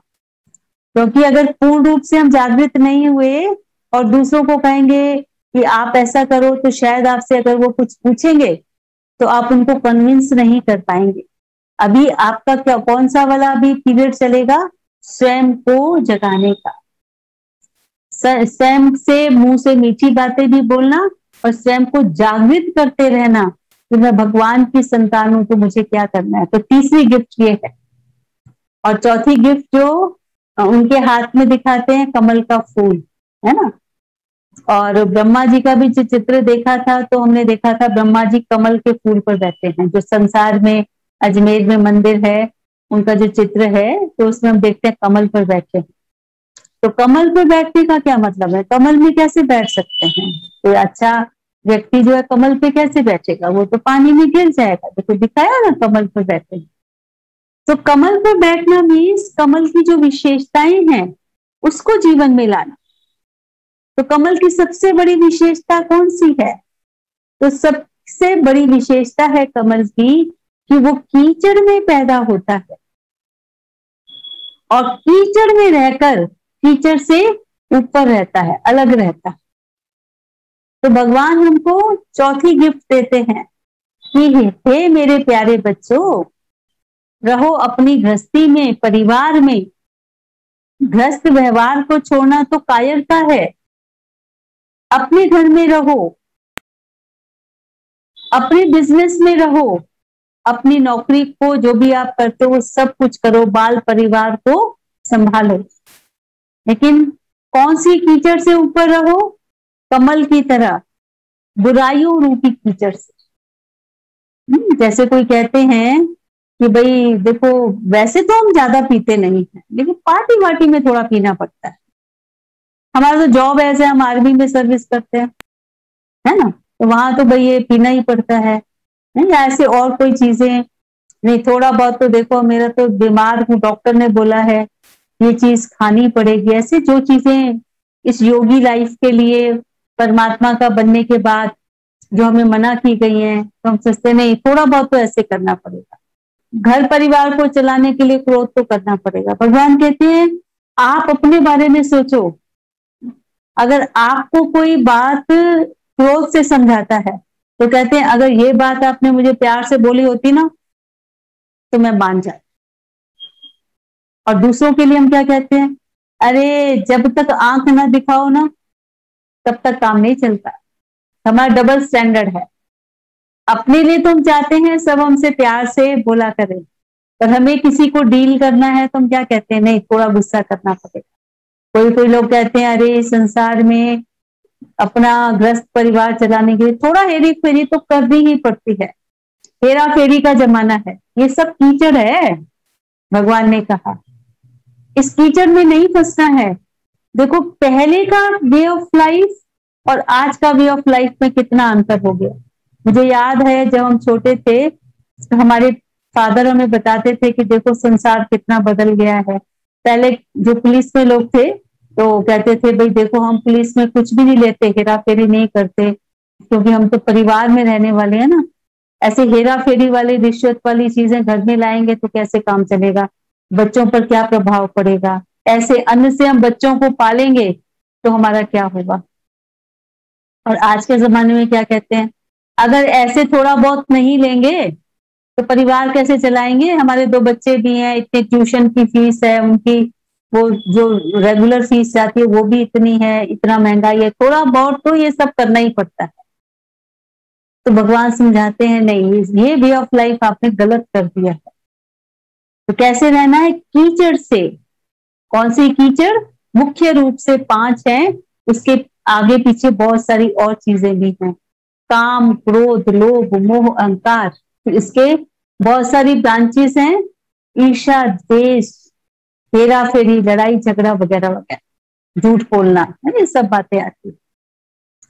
क्योंकि अगर पूर्ण रूप से हम जागृत नहीं हुए और दूसरों को कहेंगे कि आप ऐसा करो, तो शायद आपसे अगर वो कुछ पूछेंगे तो आप उनको कन्विंस नहीं कर पाएंगे। अभी आपका क्या कौन सा वाला अभी पीरियड चलेगा, स्वयं को जगाने का। स्वयं से मुंह से मीठी बातें भी बोलना और स्वयं को जागृत करते रहना कि मैं भगवान की संतान हूं, तो मुझे क्या करना है। तो तीसरी गिफ्ट ये है। और चौथी गिफ्ट जो उनके हाथ में दिखाते हैं, कमल का फूल, है ना। और ब्रह्मा जी का भी जो चित्र देखा था, तो हमने देखा था ब्रह्मा जी कमल के फूल पर बैठे हैं। जो संसार में अजमेर में मंदिर है, उनका जो चित्र है, तो उसमें हम देखते हैं कमल पर बैठे हैं। तो कमल पर बैठने का क्या मतलब है, कमल में कैसे बैठ सकते हैं। कोई अच्छा व्यक्ति जो है कमल पे कैसे बैठेगा, वो तो पानी में गिर जाएगा। देखो दिखाया ना कमल पर बैठे। तो कमल पर बैठना मीन्स कमल की जो विशेषताएं हैं उसको जीवन में लाना। तो कमल की सबसे बड़ी विशेषता कौन सी है, तो सबसे बड़ी विशेषता है कमल की कि वो कीचड़ में पैदा होता है और कीचड़ में रहकर कीचड़ से ऊपर रहता है, अलग रहता है। तो भगवान हमको चौथी गिफ्ट देते हैं कि हे मेरे प्यारे बच्चों, रहो अपनी गृहस्थी में, परिवार में। गृहस्थ व्यवहार को छोड़ना तो कायरता है। अपने घर में रहो, अपने बिजनेस में रहो, अपनी नौकरी को जो भी आप करते हो सब कुछ करो, बाल परिवार को संभालो, लेकिन कौन सी कीचड़ से ऊपर रहो, कमल की तरह, बुराइयों रूपी कीचड़ से। जैसे कोई कहते हैं कि भाई देखो वैसे तो हम ज्यादा पीते नहीं हैं, लेकिन पार्टी वार्टी में थोड़ा पीना पड़ता है। हमारा तो जॉब ऐसे, हम आर्मी में सर्विस करते हैं, है ना, तो वहां तो भाई ये पीना ही पड़ता है। नहीं ऐसे और कोई चीजें नहीं, थोड़ा बहुत तो देखो, मेरा तो बीमार हूँ, डॉक्टर ने बोला है ये चीज खानी पड़ेगी। ऐसे जो चीजें इस योगी लाइफ के लिए, परमात्मा का बनने के बाद जो हमें मना की गई हैं, तो हम सोचते नहीं थोड़ा बहुत तो ऐसे करना पड़ेगा। घर परिवार को चलाने के लिए क्रोध तो करना पड़ेगा। भगवान कहते हैं आप अपने बारे में सोचो। अगर आपको कोई बात क्रोध से समझाता है, तो कहते हैं अगर ये बात आपने मुझे प्यार से बोली होती ना, तो मैं मान जाती। और दूसरों के लिए हम क्या कहते हैं, अरे जब तक आंख ना दिखाओ ना, तब तक काम नहीं चलता। हमारा डबल स्टैंडर्ड है। अपने लिए तो हम चाहते हैं सब हमसे प्यार से बोला करें, पर हमें किसी को डील करना है तो हम क्या कहते हैं, नहीं थोड़ा गुस्सा करना पड़ेगा। कोई लोग कहते हैं अरे संसार में अपना ग्रस्त परिवार चलाने के लिए थोड़ा हेरी फेरी तो करनी ही पड़ती है। हेरा फेरी का जमाना है, ये सब कीचड़ है। भगवान ने कहा इस कीचड़ में नहीं फंसना है। देखो पहले का वे ऑफ लाइफ और आज का वे ऑफ लाइफ में कितना अंतर हो गया। मुझे याद है जब हम छोटे थे, हमारे फादर हमें बताते थे कि देखो संसार कितना बदल गया है। पहले जो पुलिस में लोग थे तो कहते थे भाई देखो हम पुलिस में कुछ भी नहीं लेते, हेरा फेरी नहीं करते, क्योंकि हम तो परिवार में रहने वाले हैं ना। ऐसे हेरा फेरी वाली रिश्वत वाली चीजें घर में लाएंगे तो कैसे काम चलेगा, बच्चों पर क्या प्रभाव पड़ेगा, ऐसे अन्न से हम बच्चों को पालेंगे तो हमारा क्या होगा। और आज के जमाने में क्या कहते हैं, अगर ऐसे थोड़ा बहुत नहीं लेंगे तो परिवार कैसे चलाएंगे, हमारे 2 बच्चे भी हैं, इतने ट्यूशन की फीस है उनकी, वो जो रेगुलर फीस जाती है वो भी इतनी है, इतना महंगाई है, थोड़ा बहुत तो ये सब करना ही पड़ता है। तो भगवान समझाते हैं नहीं, ये वे ऑफ लाइफ आपने गलत कर दिया है। तो कैसे रहना है, कीचड़ से। कौन सी कीचड़, मुख्य रूप से 5 हैं, उसके आगे पीछे बहुत सारी और चीजें भी हैं, काम, क्रोध, लोभ, मोह, अहंकार। तो इसके बहुत सारी ब्रांचेस हैं, ईर्ष्या, द्वेष, हेरा फेरी, लड़ाई झगड़ा वगैरह वगैरह, झूठ बोलना है, ये सब बातें आती है।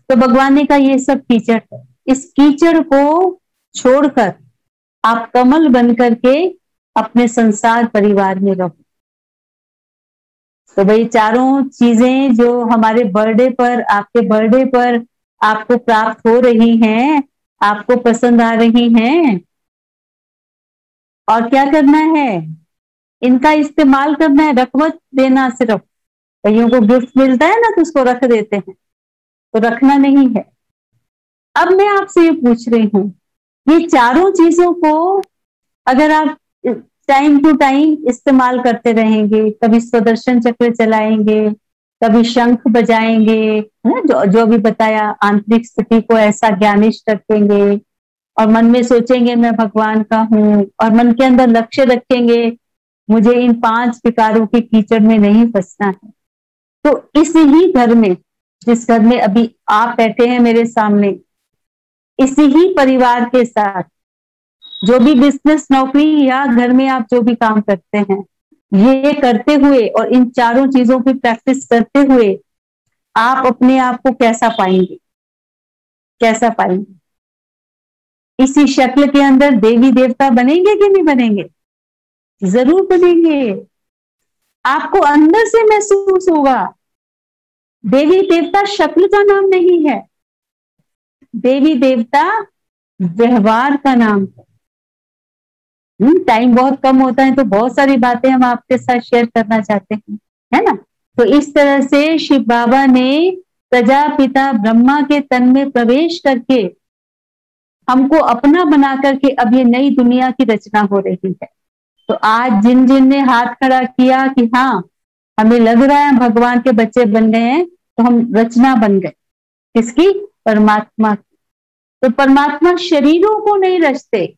तो भगवान ने कहा ये सब कीचड़ है, इस कीचड़ को छोड़कर आप कमल बन करके अपने संसार परिवार में रहो। तो भाई चारों चीजें जो हमारे बर्थडे पर, आपके बर्थडे पर आपको प्राप्त हो रही हैं, आपको पसंद आ रही हैं, और क्या करना है, इनका इस्तेमाल करना है, रख मत देना। सिर्फ कईयों को गिफ्ट मिलता है ना तो उसको रख देते हैं, तो रखना नहीं है। अब मैं आपसे ये पूछ रही हूं, ये चारों चीजों को अगर आप टाइम टू टाइम इस्तेमाल करते रहेंगे, कभी स्वदर्शन चक्र चलाएंगे, कभी शंख बजाएंगे, है जो अभी बताया, आंतरिक स्थिति को ऐसा ज्ञानिष्ठ रखेंगे और मन में सोचेंगे मैं भगवान का हूं, और मन के अंदर लक्ष्य रखेंगे मुझे इन 5 विकारों के कीचड़ में नहीं फंसना है। तो इसी ही घर में, जिस घर में अभी आप बैठे हैं मेरे सामने, इसी ही परिवार के साथ जो भी बिजनेस, नौकरी या घर में आप जो भी काम करते हैं, ये करते हुए और इन चारों चीजों की प्रैक्टिस करते हुए आप अपने आप को कैसा पाएंगे, कैसा पाएंगे? इसी शक्ल के अंदर देवी देवता बनेंगे कि नहीं बनेंगे? जरूर बनेंगे। आपको अंदर से महसूस होगा। देवी देवता शक्ल का नाम नहीं है, देवी देवता व्यवहार का नाम है। टाइम बहुत कम होता है तो बहुत सारी बातें हम आपके साथ शेयर करना चाहते हैं, है ना। तो इस तरह से शिव बाबा ने प्रजापिता ब्रह्मा के तन में प्रवेश करके हमको अपना बना करके अब ये नई दुनिया की रचना हो रही है। तो आज जिन जिन ने हाथ खड़ा किया कि हाँ हमें लग रहा है भगवान के बच्चे बन गए हैं, तो हम रचना बन गए। किसकी? परमात्मा की। तो परमात्मा शरीरों को नहीं रचते,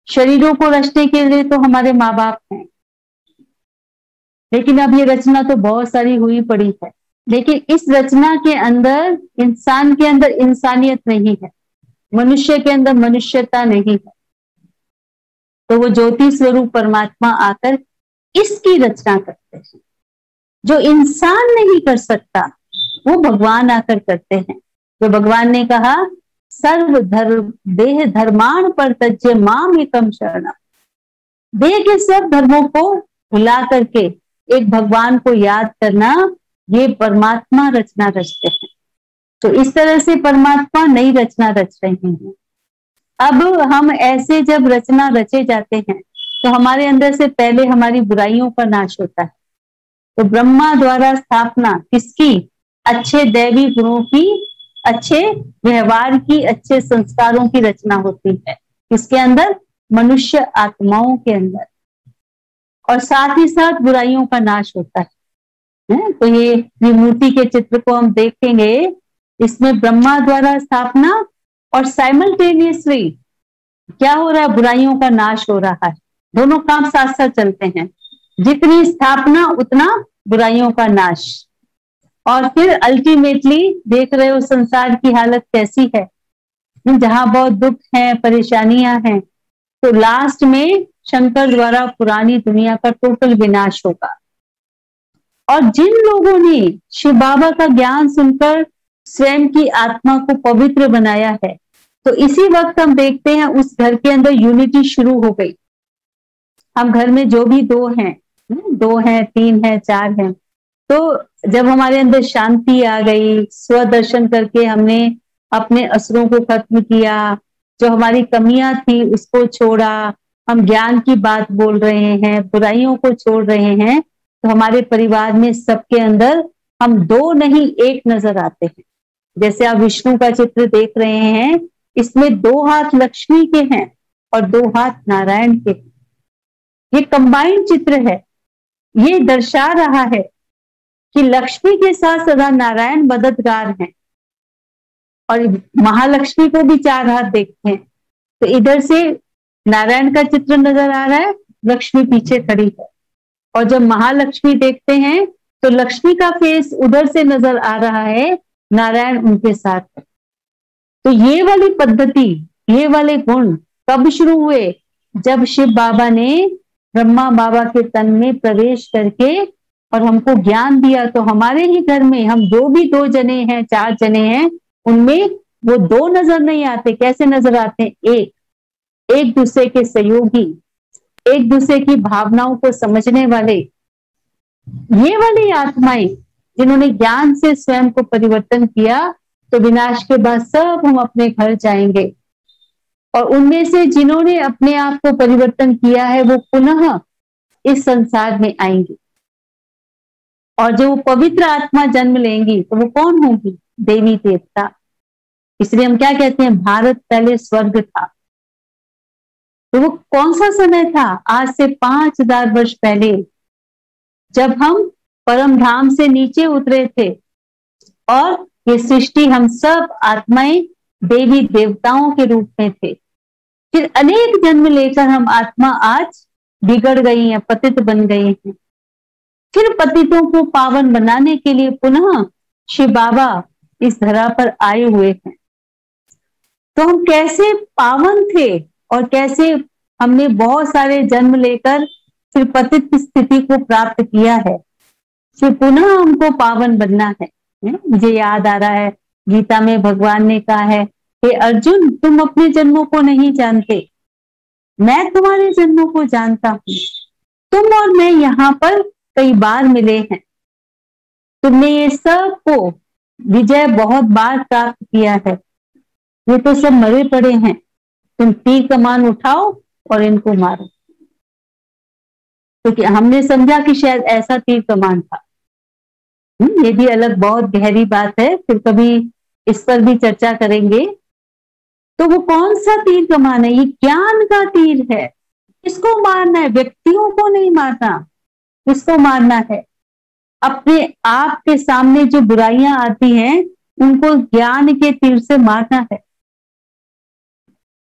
शरीरों को रचने के लिए तो हमारे माँ बाप हैं, लेकिन अब ये रचना तो बहुत सारी हुई पड़ी है, लेकिन इस रचना के अंदर, इंसान के अंदर इंसानियत नहीं है, मनुष्य के अंदर मनुष्यता नहीं है। तो वो ज्योति स्वरूप परमात्मा आकर इसकी रचना करते हैं। जो इंसान नहीं कर सकता वो भगवान आकर करते हैं। जो भगवान ने कहा सर्व धर्म देह धर्मान पर तज्य माम एकम शरणम, देह के सब धर्मों को भुला करके एक भगवान को याद करना, ये परमात्मा रचना रचते हैं। तो इस तरह से परमात्मा नई रचना रच रहे हैं। अब हम ऐसे जब रचना रचे जाते हैं तो हमारे अंदर से पहले हमारी बुराइयों का नाश होता है। तो ब्रह्मा द्वारा स्थापना किसकी? अच्छे दैवी गुणों की, अच्छे व्यवहार की, अच्छे संस्कारों की रचना होती है। किसके अंदर? मनुष्य आत्माओं के अंदर। और साथ ही साथ बुराइयों का नाश होता है। तो ये त्रिमूर्ति के चित्र को हम देखेंगे, इसमें ब्रह्मा द्वारा स्थापना और साइमल्टेनियसली क्या हो रहा है? बुराइयों का नाश हो रहा है। दोनों काम साथ साथ चलते हैं, जितनी स्थापना उतना बुराइयों का नाश। और फिर अल्टीमेटली देख रहे हो संसार की हालत कैसी है, जहां बहुत दुख है, परेशानियां हैं, तो लास्ट में शंकर द्वारा पुरानी दुनिया का टोटल विनाश होगा। और जिन लोगों ने शिव बाबा का ज्ञान सुनकर स्वयं की आत्मा को पवित्र बनाया है, तो इसी वक्त हम देखते हैं उस घर के अंदर यूनिटी शुरू हो गई। हम घर में जो भी दो हैं, तीन हैं, चार हैं, तो जब हमारे अंदर शांति आ गई, स्वदर्शन करके हमने अपने असुरों को खत्म किया, जो हमारी कमियां थी उसको छोड़ा, हम ज्ञान की बात बोल रहे हैं, बुराइयों को छोड़ रहे हैं, तो हमारे परिवार में सबके अंदर हम दो नहीं एक नजर आते हैं। जैसे आप विष्णु का चित्र देख रहे हैं, इसमें 2 हाथ लक्ष्मी के हैं और 2 हाथ नारायण के। ये कंबाइंड चित्र है। ये दर्शा रहा है कि लक्ष्मी के साथ सदा नारायण मददगार हैं, और महालक्ष्मी को भी 4 हाथ देखते हैं। तो इधर से नारायण का चित्र नजर आ रहा है, लक्ष्मी पीछे खड़ी है, और जब महालक्ष्मी देखते हैं तो लक्ष्मी का फेस उधर से नजर आ रहा है, नारायण उनके साथ है। तो ये वाली पद्धति, ये वाले गुण कब शुरू हुए? जब शिव बाबा ने ब्रह्मा बाबा के तन में प्रवेश करके और हमको ज्ञान दिया, तो हमारे ही घर में हम जो भी 2 जने हैं, 4 जने हैं, उनमें वो 2 नजर नहीं आते। कैसे नजर आते हैं? एक दूसरे के सहयोगी, एक दूसरे की भावनाओं को समझने वाले, ये वाली आत्माएं जिन्होंने ज्ञान से स्वयं को परिवर्तन किया, तो विनाश के बाद सब हम अपने घर जाएंगे। और उनमें से जिन्होंने अपने आप को परिवर्तन किया है, वो पुनः इस संसार में आएंगे, और जो पवित्र आत्मा जन्म लेंगी तो वो कौन होंगी? देवी देवता। इसलिए हम क्या कहते हैं? भारत पहले स्वर्ग था। तो वो कौन सा समय था? आज से 5000 वर्ष पहले, जब हम परम धाम से नीचे उतरे थे, और ये सृष्टि हम सब आत्माएं देवी देवताओं के रूप में थे। फिर अनेक जन्म लेकर हम आत्मा आज बिगड़ गई हैं, पतित बन गई हैं। फिर पतितों को पावन बनाने के लिए पुनः शिव बाबा इस धरा पर आए हुए हैं। तो हम कैसे पावन थे, और कैसे हमने बहुत सारे जन्म लेकर फिर पतित स्थिति को प्राप्त किया है, फिर पुनः हमको पावन बनना है। मुझे याद आ रहा है, गीता में भगवान ने कहा है, हे अर्जुन, तुम अपने जन्मों को नहीं जानते, मैं तुम्हारे जन्मों को जानता हूं। तुम और मैं यहाँ पर कई बार मिले हैं, तुमने ये सब को विजय बहुत बार प्राप्त किया है, ये तो सब मरे पड़े हैं, तुम तीर कमान उठाओ और इनको मारो। क्योंकि हमने समझा कि शायद ऐसा तीर कमान था। ये भी अलग बहुत गहरी बात है, फिर कभी इस पर भी चर्चा करेंगे। तो वो कौन सा तीर कमान है? ये ज्ञान का तीर है। किसको मारना है? व्यक्तियों को नहीं मारना, किसको मारना है? अपने आप के सामने जो बुराइयां आती हैं, उनको ज्ञान के तीर से मारना है।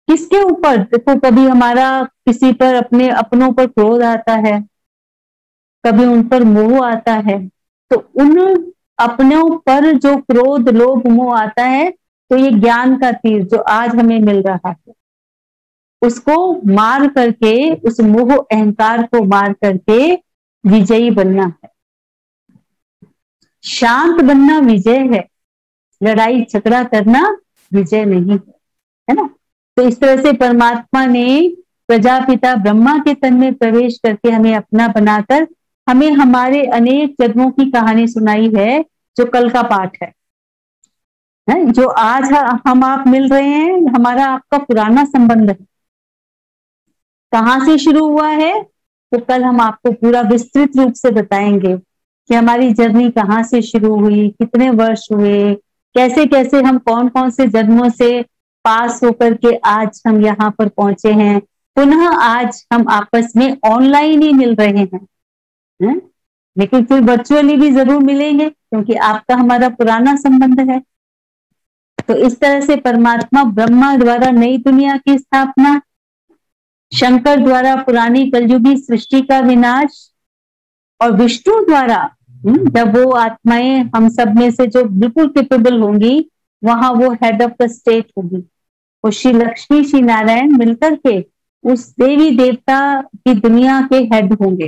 किसके ऊपर? देखो, कभी हमारा किसी पर, अपने अपनों पर क्रोध आता है, कभी उन पर मोह आता है। तो उन अपनों पर जो क्रोध लोभ मोह आता है, तो ये ज्ञान का तीर जो आज हमें मिल रहा है, उसको मार करके, उस मोह अहंकार को मार करके विजयी बनना है। शांत बनना विजय है, लड़ाई झगड़ा करना विजय नहीं है ना। तो इस तरह से परमात्मा ने प्रजापिता ब्रह्मा के तन में प्रवेश करके हमें अपना बनाकर हमें हमारे अनेक जन्मों की कहानी सुनाई है, जो कल का पाठ है। जो आज हम आप मिल रहे हैं, हमारा आपका पुराना संबंध है। कहाँ से शुरू हुआ है, तो कल हम आपको पूरा विस्तृत रूप से बताएंगे कि हमारी जर्नी कहाँ से शुरू हुई, कितने वर्ष हुए, कैसे कैसे हम कौन कौन से जन्मों से पास होकर के आज हम यहाँ पर पहुंचे हैं। पुनः आज हम आपस में ऑनलाइन ही मिल रहे हैं, लेकिन फिर वर्चुअली भी जरूर मिलेंगे, क्योंकि आपका हमारा पुराना संबंध है। तो इस तरह से परमात्मा ब्रह्मा द्वारा नई दुनिया की स्थापना, शंकर द्वारा पुरानी कलयुगी सृष्टि का विनाश, और विष्णु द्वारा जब वो आत्माएं हम सब में से जो बिल्कुल कैपेबल होंगी, वहां वो हेड ऑफ द स्टेट होगी, वो श्री लक्ष्मी श्री नारायण मिलकर के उस देवी देवता की दुनिया के हेड होंगे।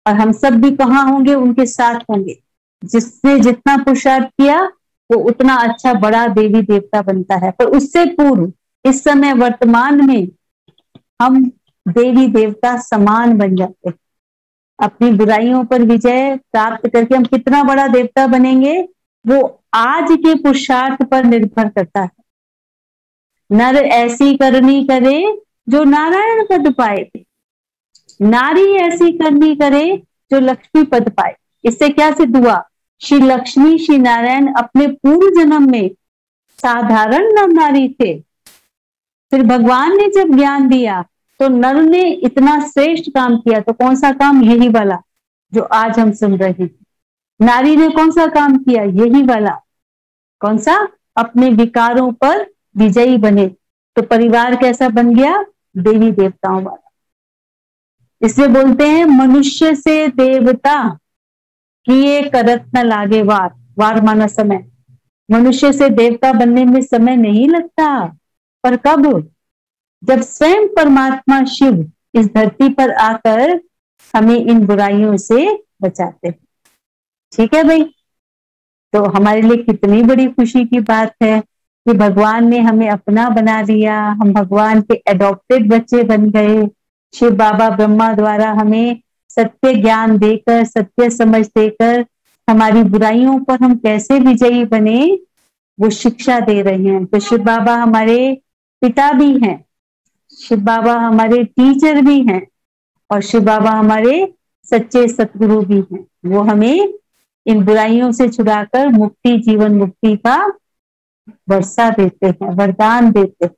और हम सब भी कहाँ होंगे? उनके साथ होंगे। जिसने जितना पुरुषार्थ किया वो उतना अच्छा बड़ा देवी देवता बनता है। पर उससे पूर्व इस समय वर्तमान में हम देवी देवता समान बन जाते हैं। अपनी बुराइयों पर विजय प्राप्त करके हम कितना बड़ा देवता बनेंगे वो आज के पुरुषार्थ पर निर्भर करता है। नर ऐसी करनी करे जो नारायण पद पाए, नारी ऐसी करनी करे जो लक्ष्मी पद पाए। इससे क्या सिद्ध हुआ? श्री लक्ष्मी श्री नारायण अपने पूर्व जन्म में साधारण नर नारी थे। फिर भगवान ने जब ज्ञान दिया तो नर ने इतना श्रेष्ठ काम किया। तो कौन सा काम? यही वाला जो आज हम सुन रहे हैं। नारी ने कौन सा काम किया? यही वाला। कौन सा? अपने विकारों पर विजयी बने। तो परिवार कैसा बन गया? देवी देवताओं वाला। इसलिए बोलते हैं मनुष्य से देवता किए करत न लागे वार। वार माना समय। मनुष्य से देवता बनने में समय नहीं लगता। पर कब? जब स्वयं परमात्मा शिव इस धरती पर आकर हमें इन बुराइयों से बचाते हैं। ठीक है भाई? तो हमारे लिए कितनी बड़ी खुशी की बात है कि भगवान ने हमें अपना बना लिया। हम भगवान के एडॉप्टेड बच्चे बन गए। शिव बाबा ब्रह्मा द्वारा हमें सत्य ज्ञान देकर, सत्य समझ देकर हमारी बुराइयों पर हम कैसे विजयी बने वो शिक्षा दे रहे हैं। तो शिव बाबा हमारे पिता भी हैं, शिव बाबा हमारे टीचर भी हैं और शिव बाबा हमारे सच्चे सतगुरु भी हैं। वो हमें इन बुराइयों से छुड़ाकर मुक्ति, जीवन मुक्ति का वर्षा देते हैं, वरदान देते हैं।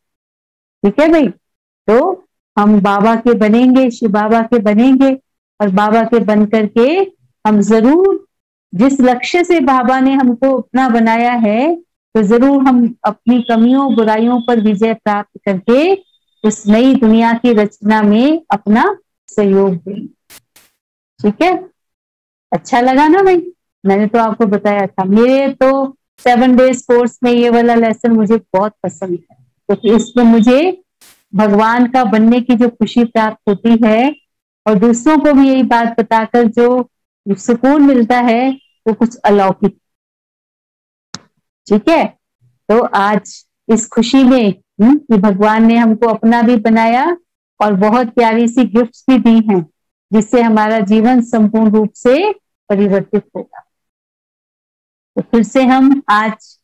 ठीक है भाई? तो हम बाबा के बनेंगे, शिव बाबा के बनेंगे और बाबा के बन करके हम जरूर जिस लक्ष्य से बाबा ने हमको अपना बनाया है तो जरूर हम अपनी कमियों बुराइयों पर विजय प्राप्त करके उस नई दुनिया की रचना में अपना सहयोग देंगे। ठीक है? अच्छा लगा ना भाई? मैंने तो आपको बताया था। मेरे तो 7 डेज कोर्स में ये वाला लेसन मुझे बहुत पसंद है क्योंकि तो इसमें मुझे भगवान का बनने की जो खुशी प्राप्त होती है और दूसरों को भी यही बात बताकर जो सुकून मिलता है वो कुछ अलौकिक। ठीक है? तो आज इस खुशी में कि भगवान ने हमको अपना भी बनाया और बहुत प्यारी सी गिफ्ट्स भी दी हैं जिससे हमारा जीवन संपूर्ण रूप से परिवर्तित होगा। तो फिर से हम आज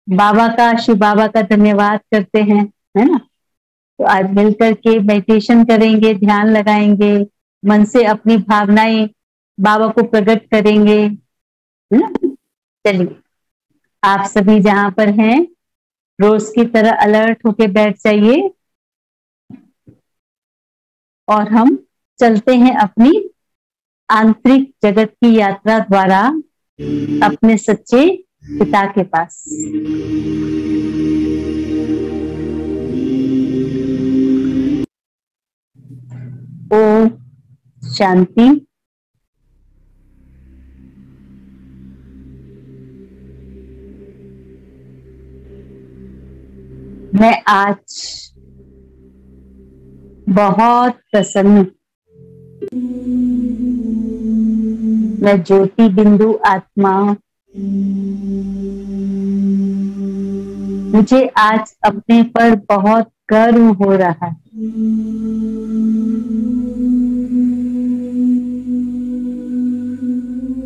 बाबा का, शिव बाबा का धन्यवाद करते हैं, है ना? तो आज मिलकर के मेडिटेशन करेंगे, ध्यान लगाएंगे, मन से अपनी भावनाएं बाबा को प्रकट करेंगे, है ना? चलिए, आप सभी जहां पर हैं रोज की तरह अलर्ट होके बैठ जाइए और हम चलते हैं अपनी आंतरिक जगत की यात्रा द्वारा अपने सच्चे पिता के पास। ओम शांति। मैं आज बहुत प्रसन्न, मैं ज्योति बिंदु आत्मा, मुझे आज अपने पर बहुत गर्व हो रहा है।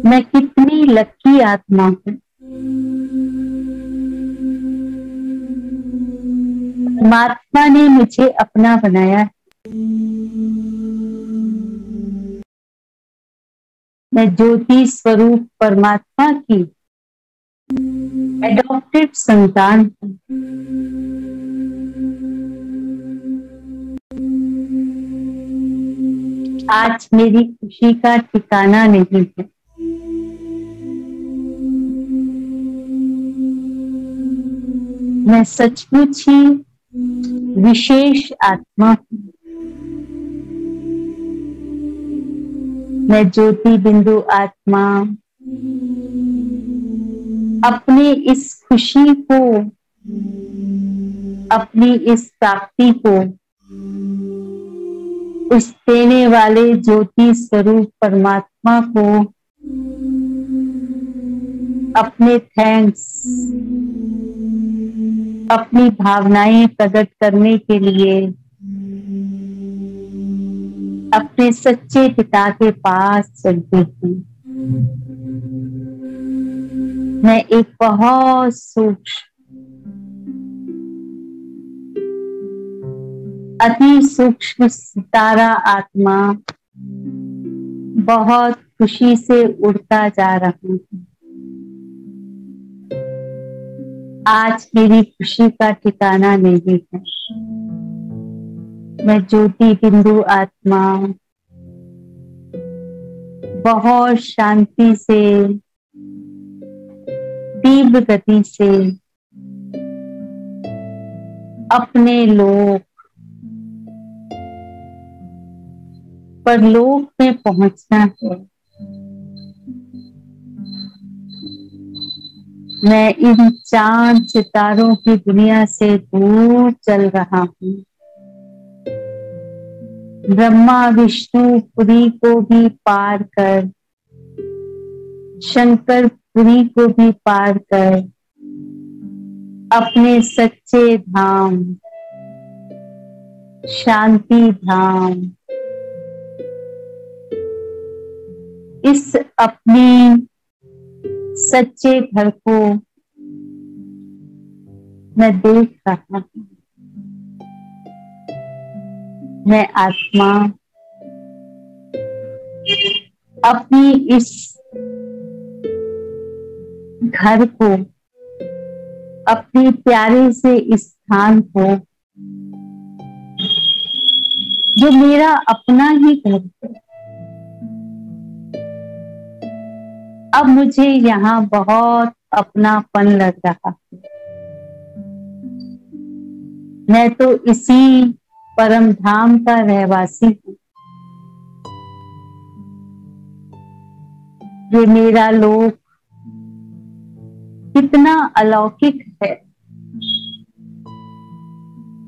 मैं कितनी लकी आत्मा हूँ। परमात्मा ने मुझे अपना बनाया है। मैं ज्योति स्वरूप परमात्मा की एडॉप्टेड संतान हूँ। आज मेरी खुशी का ठिकाना नहीं है। मैं सचमुच ही विशेष आत्मा हूँ। मैं ज्योति बिंदु आत्मा अपनी इस खुशी को, अपनी इस प्राप्ति को उस देने वाले ज्योति स्वरूप परमात्मा को अपने थैंक्स, अपनी भावनाएं प्रकट करने के लिए अपने सच्चे पिता के पास चलती थी। मैं एक बहुत सूक्ष्म, अति सूक्ष्म सितारा आत्मा बहुत खुशी से उड़ता जा रहा हूँ। आज मेरी खुशी का ठिकाना नहीं है। मैं ज्योति बिंदु आत्मा बहुत शांति से, तीव्र गति से अपने लोक परलोक में पहुंचना है। मैं इन चांद सितारों की दुनिया से दूर चल रहा हूँ। ब्रह्मा विष्णु पुरी को भी पार कर, शंकर पुरी को भी पार कर अपने सच्चे धाम, शांति धाम, इस अपनी सच्चे घर को मैं देख रहा हूं। मैं आत्मा अपनी इस घर को, अपने प्यारे से इस स्थान को, जो मेरा अपना ही घर है, अब मुझे यहाँ बहुत अपनापन लग रहा है। मैं तो इसी परम धाम का रहवासी हूँ। ये मेरा लोक कितना अलौकिक है,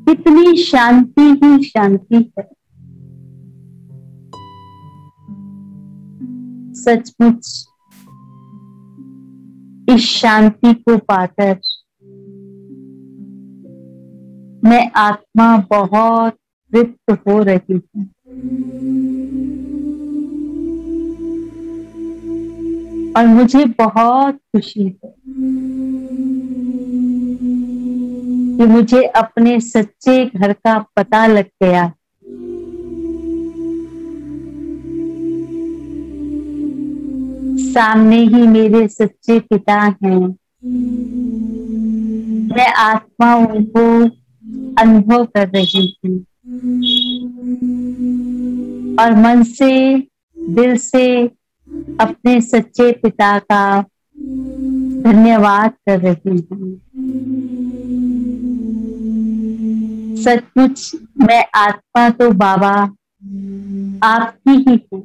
कितनी शांति ही शांति है। सचमुच इस शांति को पाकर मैं आत्मा बहुत तृप्त हो रही हूँ। और मुझे बहुत खुशी है कि मुझे अपने सच्चे घर का पता लग गया। सामने ही मेरे सच्चे पिता हैं। मैं आत्मा उनको अनुभव कर रही थी और मन से, दिल से अपने सच्चे पिता का धन्यवाद कर रही हूँ। सचमुच मैं आत्मा तो बाबा आपकी ही हूँ,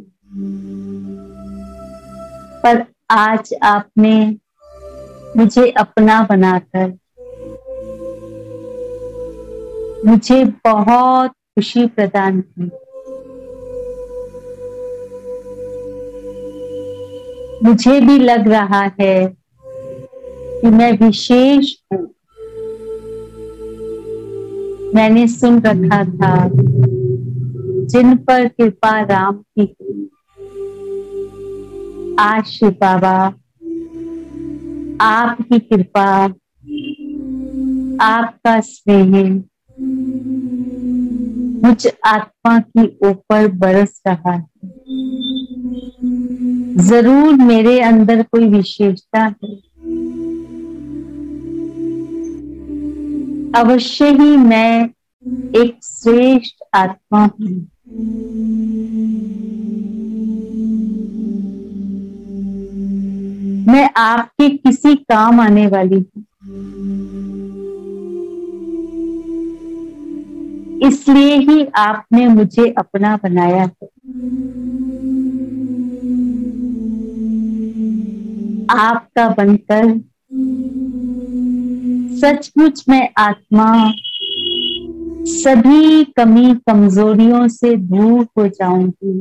पर आज आपने मुझे अपना बनाकर मुझे बहुत खुशी प्रदान की। मुझे भी लग रहा है कि मैं विशेष हूँ। मैंने सुन रखा था जिन पर कृपा राम की हुई। आज शिव बाबा आपकी कृपा, आपका स्नेह मुझ आत्मा की ऊपर बरस रहा है। जरूर मेरे अंदर कोई विशेषता है। अवश्य ही मैं एक श्रेष्ठ आत्मा हूँ। मैं आपके किसी काम आने वाली हूँ, इसलिए ही आपने मुझे अपना बनाया है। आपका बनकर सचमुच मैं आत्मा सभी कमी कमजोरियों से दूर हो जाऊंगी।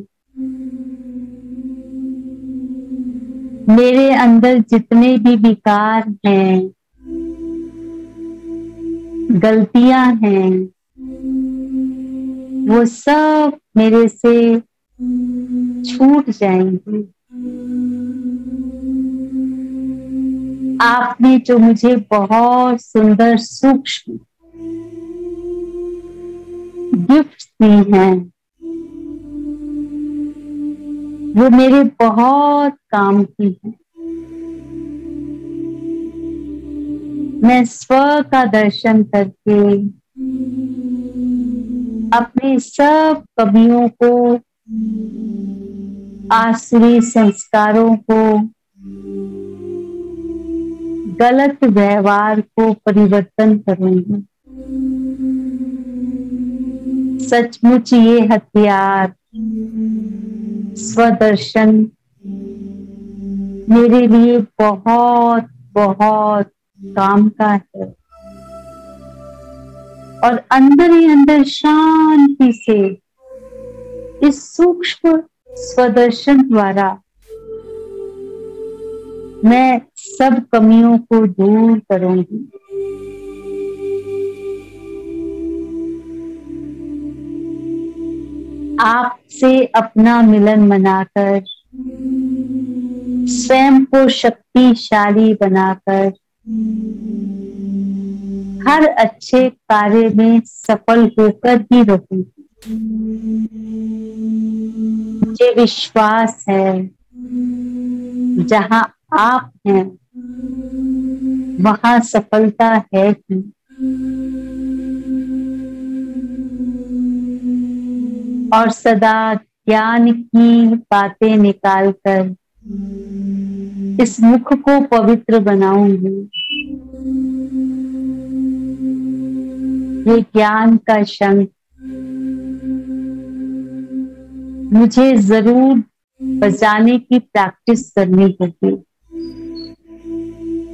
मेरे अंदर जितने भी विकार हैं, गलतियां हैं, वो सब मेरे से छूट जाएंगी। आपने जो मुझे बहुत सुंदर सूक्ष्म गिफ्ट दी हैं, वो मेरे बहुत काम की हैं। मैं स्व का दर्शन करके अपने सब कमियों को, आसुरी संस्कारों को, गलत व्यवहार को परिवर्तन करूंगी। सचमुच ये हथियार स्वदर्शन मेरे लिए बहुत बहुत काम का है। और अंदर ही अंदर शांति से इस सूक्ष्म स्वदर्शन द्वारा मैं सब कमियों को दूर करूंगी। आपसे अपना मिलन मनाकर, स्वयं को शक्तिशाली बनाकर, हर अच्छे कार्य में सफल होकर ही रहूंगी। मुझे विश्वास है जहां आप हैं वहां सफलता है ही। और सदा ज्ञान की बातें निकालकर इस मुख को पवित्र बनाऊंगी। ये ज्ञान का शंख मुझे जरूर बजाने की प्रैक्टिस करनी होगी,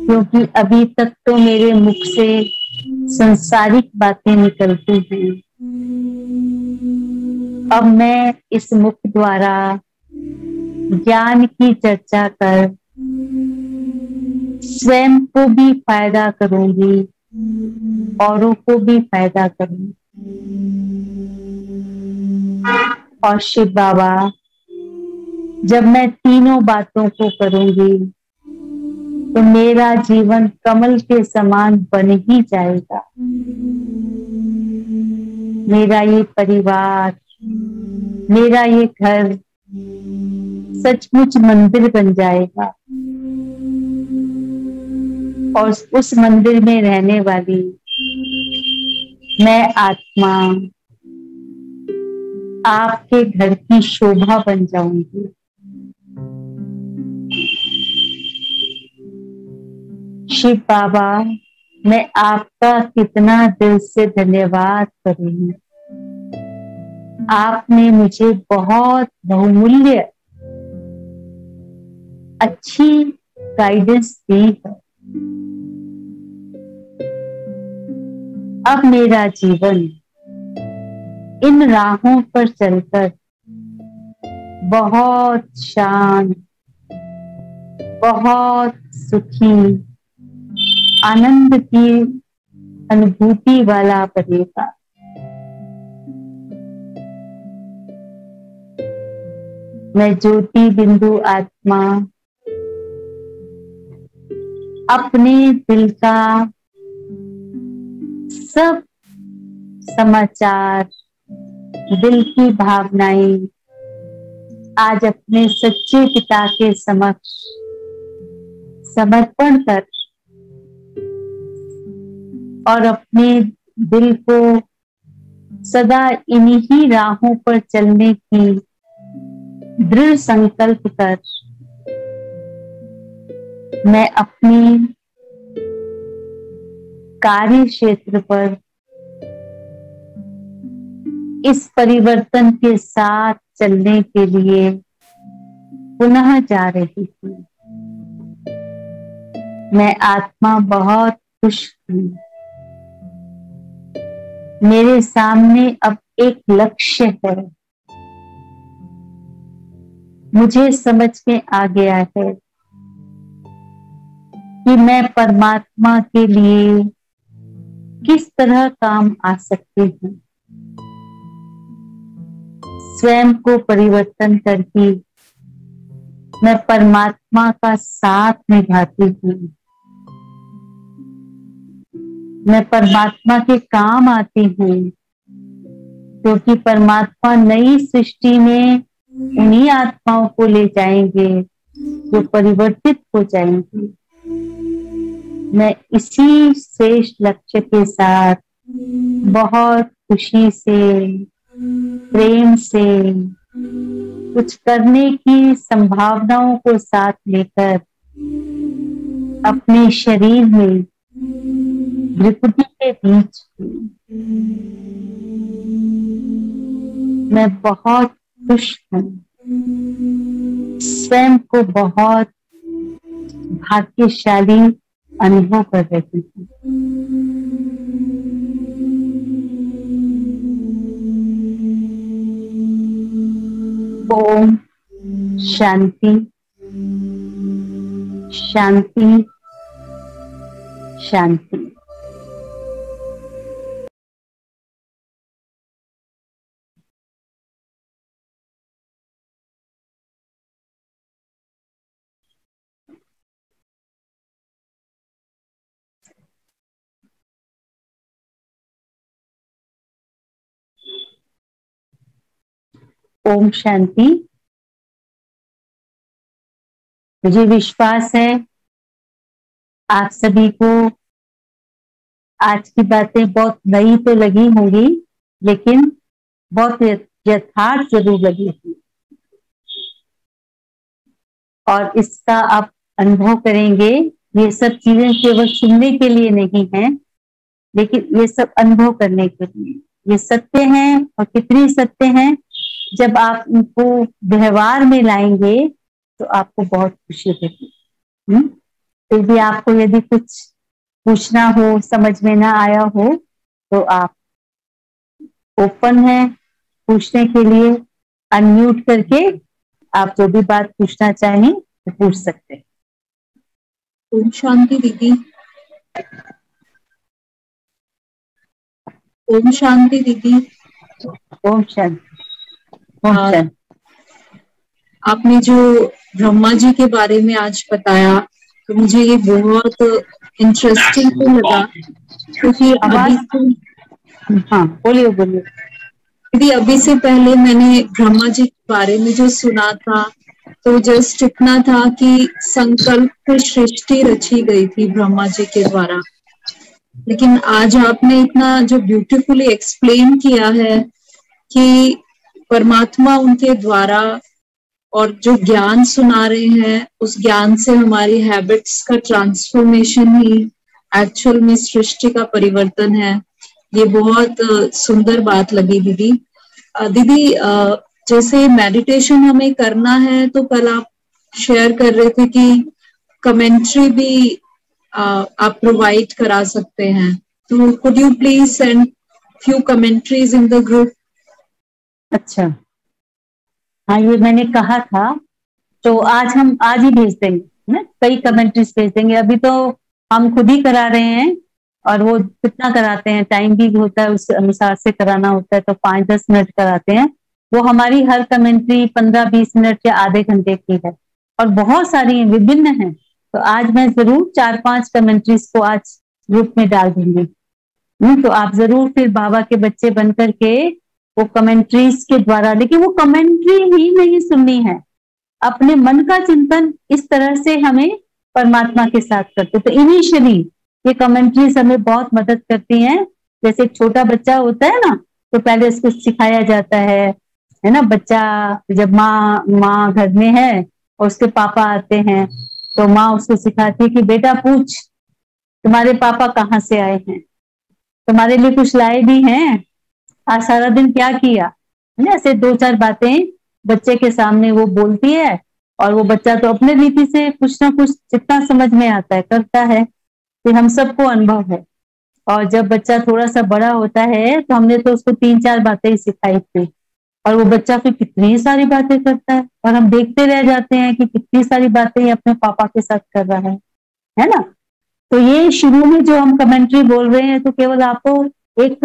क्योंकि अभी तक तो मेरे मुख से संसारिक बातें निकलती हैं। अब मैं इस मुख द्वारा ज्ञान की चर्चा कर स्वयं को भी फायदा करूंगी, औरों को भी फायदा करूंगी। और शिव बाबा, जब मैं तीनों बातों को करूंगी तो मेरा जीवन कमल के समान बन ही जाएगा। मेरा ये परिवार, मेरा ये घर सचमुच मंदिर बन जाएगा। और उस मंदिर में रहने वाली मैं आत्मा आपके घर की शोभा बन जाऊंगी। शिव बाबा, मैं आपका कितना दिल से धन्यवाद करूंगी। आपने मुझे बहुत बहुमूल्य अच्छी गाइडेंस दी है। अब मेरा जीवन इन राहों पर चलकर बहुत शांत, बहुत सुखी, आनंद की अनुभूति वाला बनेगा। मैं ज्योति बिंदु आत्मा अपने दिल का सब समाचार, दिल की भावनाएं आज अपने सच्चे पिता के समक्ष समर्पण कर और अपने दिल को सदा इन्हीं राहों पर चलने की दृढ़ संकल्प कर मैं अपनी कार्य क्षेत्र पर इस परिवर्तन के साथ चलने के लिए पुनः जा रही थी। मैं आत्मा बहुत खुश थी। मेरे सामने अब एक लक्ष्य है, मुझे समझ में आ गया है कि मैं परमात्मा के लिए किस तरह काम आ सकती हूँ। स्वयं को परिवर्तन करके मैं परमात्मा का साथ निभाती हूँ, मैं परमात्मा के काम आती हूँ, क्योंकि परमात्मा नई सृष्टि में उन्हीं आत्माओं को ले जाएंगे जो परिवर्तित हो जाएंगे। मैं इसी श्रेष्ठ लक्ष्य के साथ बहुत खुशी से, प्रेम से कुछ करने की संभावनाओं को साथ लेकर अपने शरीर में विकृति के बीच मैं बहुत खुश हूँ, स्वयं को बहुत भाग्यशाली अनुभव कर रही हूँ। ओम शांति शांति शांति। ओम शांति। मुझे विश्वास है आप सभी को आज की बातें बहुत नई तो लगी होंगी, लेकिन बहुत यथार्थ जरूर लगी होगी, और इसका आप अनुभव करेंगे। ये सब चीजें केवल सुनने के लिए नहीं है, लेकिन ये सब अनुभव करने के लिए। ये सत्य हैं, और कितनी सत्य हैं। जब आप उनको व्यवहार में लाएंगे तो आपको बहुत खुशी होगी। फिर भी आपको यदि कुछ पूछना हो, समझ में ना आया हो, तो आप ओपन है पूछने के लिए। अनम्यूट करके आप जो भी बात पूछना चाहें तो पूछ सकते हैं। ओम शांति दीदी। ओम शांति दीदी। ओम शांति। ओम शांति। आपने जो ब्रह्मा जी के बारे में आज बताया, तो मुझे ये बहुत इंटरेस्टिंग तो लगा, क्योंकि हाँ बोलिए बोलिए दीदी। अभी से पहले मैंने ब्रह्मा जी के बारे में जो सुना था, तो जस्ट इतना था कि संकल्प से सृष्टि रची गई थी ब्रह्मा जी के द्वारा। लेकिन आज आपने इतना जो ब्यूटीफुली एक्सप्लेन किया है कि परमात्मा उनके द्वारा, और जो ज्ञान सुना रहे हैं, उस ज्ञान से हमारी हैबिट्स का ट्रांसफॉर्मेशन ही एक्चुअल में सृष्टि का परिवर्तन है। ये बहुत सुंदर बात लगी दीदी। दीदी, जैसे मेडिटेशन हमें करना है, तो कल आप शेयर कर रहे थे कि कमेंट्री भी आप प्रोवाइड करा सकते हैं, तो could you please send few commentaries in the group? अच्छा, हाँ ये मैंने कहा था, तो आज ही भेज देंगे ना, कई कमेंट्रीज भेज देंगे। अभी तो हम खुद ही करा रहे हैं, और वो कितना कराते हैं, टाइम भी होता है, उस अनुसार से कराना होता है, तो 5-10 मिनट कराते हैं। वो हमारी हर कमेंट्री 15-20 मिनट या आधे घंटे की है, और बहुत सारी विभिन्न हैं। तो आज मैं जरूर 4-5 कमेंट्रीज को आज ग्रुप में डाल दूंगी। तो आप जरूर फिर बाबा के बच्चे बन करके वो कमेंट्रीज के द्वारा, लेकिन वो कमेंट्री ही नहीं सुननी है, अपने मन का चिंतन इस तरह से हमें परमात्मा के साथ करते। तो इनिशियली ये कमेंट्रीज हमें बहुत मदद करती हैं। जैसे एक छोटा बच्चा होता है ना, तो पहले उसको सिखाया जाता है ना। बच्चा जब माँ घर में है और उसके पापा आते हैं, तो माँ उसको सिखाती है कि बेटा पूछ, तुम्हारे पापा कहाँ से आए हैं, तुम्हारे लिए कुछ लाए भी हैं, आज सारा दिन क्या किया, है ना। ऐसे 2-4 बातें बच्चे के सामने वो बोलती है, और वो बच्चा तो अपने रीति से कुछ ना कुछ जितना समझ में आता है करता है। कि हम सबको अनुभव है, और जब बच्चा थोड़ा सा बड़ा होता है तो हमने तो उसको 3-4 बातें ही सिखाई थी, और वो बच्चा फिर कितनी सारी बातें करता है, और हम देखते रह जाते हैं कि कितनी सारी बातें ये अपने पापा के साथ कर रहा है ना। तो ये शुरू में जो हम कमेंट्री बोल रहे हैं तो केवल आपको एक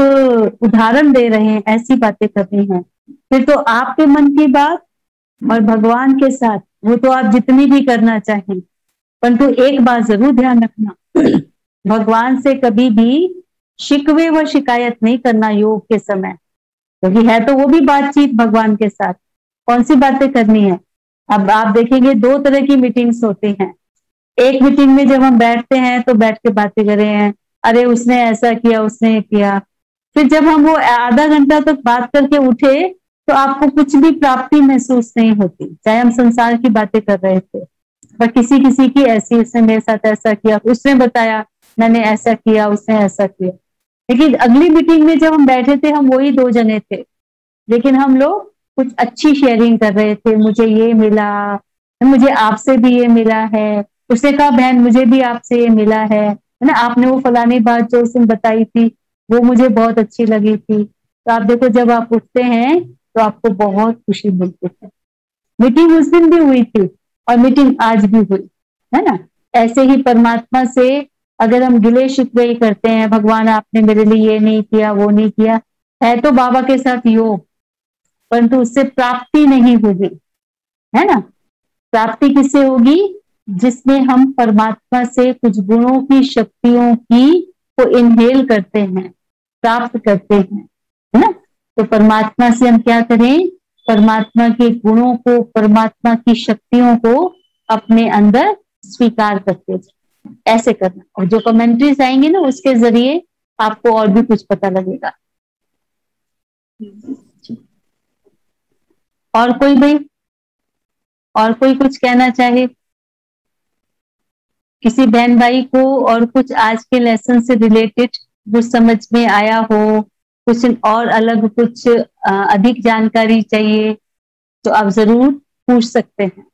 उदाहरण दे रहे हैं, ऐसी बातें करनी है। फिर तो आपके मन की बात और भगवान के साथ वो तो आप जितनी भी करना चाहें, परंतु एक बात जरूर ध्यान रखना, भगवान से कभी भी शिकवे व शिकायत नहीं करना योग के समय, क्योंकि है तो वो भी बातचीत भगवान के साथ। कौन सी बातें करनी है? अब आप देखेंगे 2 तरह की मीटिंग्स होती हैं। एक मीटिंग में जब हम बैठते हैं तो बैठ के बातें कर रहे हैं, अरे उसने ऐसा किया, उसने किया। फिर जब हम वो आधा घंटा तक बात करके उठे तो आपको कुछ भी प्राप्ति महसूस नहीं होती, चाहे हम संसार की बातें कर रहे थे। पर किसी किसी की ऐसी, उसने मेरे साथ ऐसा किया, उसने बताया, मैंने ऐसा किया, उसने ऐसा किया। लेकिन अगली मीटिंग में जब हम बैठे थे, हम वही 2 जने थे, लेकिन हम लोग कुछ अच्छी शेयरिंग कर रहे थे। मुझे ये मिला, मुझे आपसे भी ये मिला है, उसने कहा बहन मुझे भी आपसे ये मिला है ना, आपने वो फलानी बात जो उसने बताई थी वो मुझे बहुत अच्छी लगी थी। तो आप देखो, जब आप उठते हैं तो आपको बहुत खुशी मिलती है। मीटिंग उस दिन भी हुई थी और मीटिंग आज भी हुई, है ना। ऐसे ही परमात्मा से अगर हम गिले शिकवे ही करते हैं, भगवान आपने मेरे लिए ये नहीं किया, वो नहीं किया, है तो बाबा के साथ योग, परंतु उससे प्राप्ति नहीं होगी, है ना। प्राप्ति किससे होगी? जिसमें हम परमात्मा से कुछ गुणों की, शक्तियों की को इनहेल करते हैं, प्राप्त करते हैं, है ना। तो परमात्मा से हम क्या करें? परमात्मा के गुणों को, परमात्मा की शक्तियों को अपने अंदर स्वीकार करते जाए, ऐसे करना। और जो कमेंट्रीज आएंगे ना, उसके जरिए आपको और भी कुछ पता लगेगा। और कोई भाई, और कोई कुछ कहना चाहे? किसी बहन भाई को और कुछ आज के लेसन से रिलेटेड कुछ समझ में आया हो, कुछ और अलग कुछ अधिक जानकारी चाहिए तो आप जरूर पूछ सकते हैं।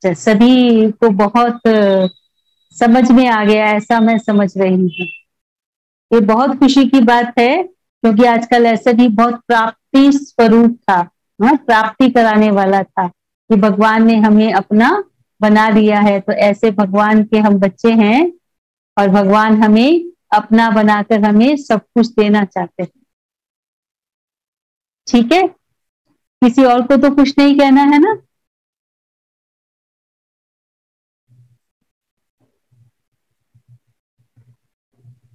सभी को बहुत समझ में आ गया, ऐसा मैं समझ रही हूँ। ये बहुत खुशी की बात है, क्योंकि आज का लेसन ही बहुत प्राप्ति स्वरूप था, प्राप्ति कराने वाला था कि भगवान ने हमें अपना बना दिया है। तो ऐसे भगवान के हम बच्चे हैं और भगवान हमें अपना बनाकर हमें सब कुछ देना चाहते हैं। ठीक है, किसी और को तो कुछ नहीं कहना है ना?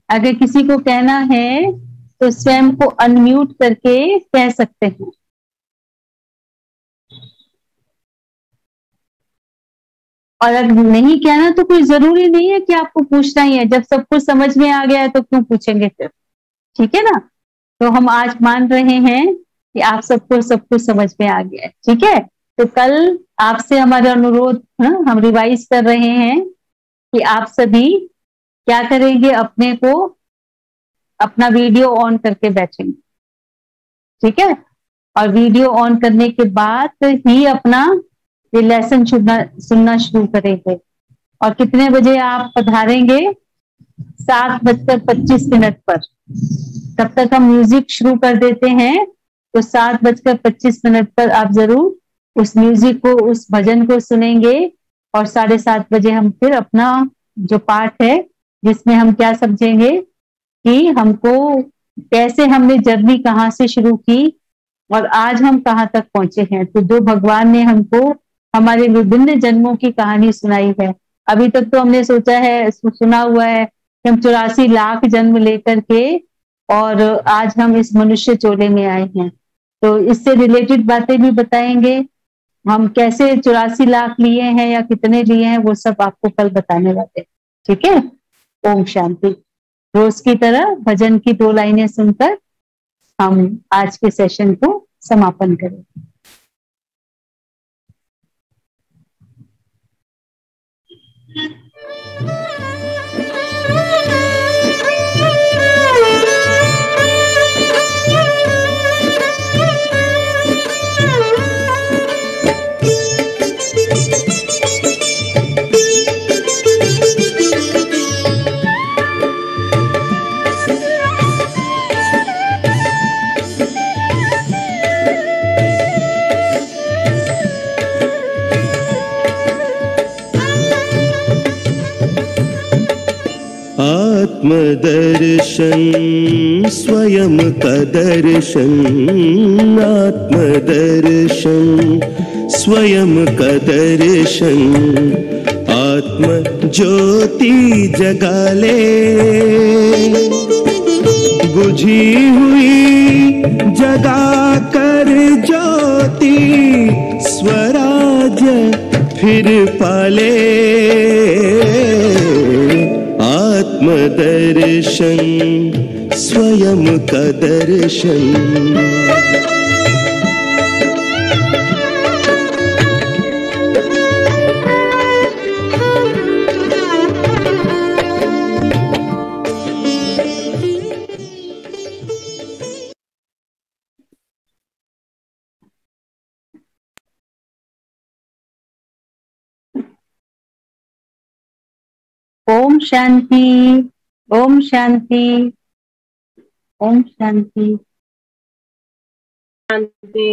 अगर किसी को कहना है तो स्वयं को अनम्यूट करके कह सकते हैं। और अगर नहीं कहना तो कोई जरूरी नहीं है कि आपको पूछना ही है, जब सब कुछ समझ में आ गया है तो क्यों पूछेंगे फिर, ठीक है ना। तो हम आज मान रहे हैं कि आप सबको सब कुछ समझ में आ गया है, ठीक है। तो कल आपसे हमारा अनुरोध, हम रिवाइज कर रहे हैं कि आप सभी क्या करेंगे, अपने को अपना वीडियो ऑन करके बैठेंगे, ठीक है। और वीडियो ऑन करने के बाद ही अपना ये लेसन सुनना शुरू करेंगे। और कितने बजे आप पधारेंगे? 7:25 पर। तब तक हम म्यूजिक शुरू कर देते हैं, तो 7:25 पर आप जरूर उस म्यूजिक को, उस भजन को सुनेंगे। और 7:30 बजे हम फिर अपना जो पाठ है, जिसमें हम क्या समझेंगे कि हमको कैसे हमने जर्नी कहाँ से शुरू की और आज हम कहाँ तक पहुंचे हैं। तो जो भगवान ने हमको हमारे विभिन्न जन्मों की कहानी सुनाई है, अभी तक तो हमने सोचा है, सुना हुआ है कि हम 84 लाख जन्म लेकर के और आज हम इस मनुष्य चोले में आए हैं। तो इससे रिलेटेड बातें भी बताएंगे, हम कैसे 84 लाख लिए हैं या कितने लिए हैं, वो सब आपको कल बताने वाले, ठीक है। ओम शांति। रोज की तरह भजन की 2 लाइनें सुनकर हम आज के सेशन को समापन करेंगे। आत्मदर्शन स्वयं का दर्शन, आत्मदर्शन स्वयं का दर्शन, आत्म ज्योति जगा ले, बुझी हुई जगा कर ज्योति स्वराज फिर पाले, आत्मदर्शन स्वयं का दर्शन। ओम शांति, ओम शांति, ओम शांति, शांति।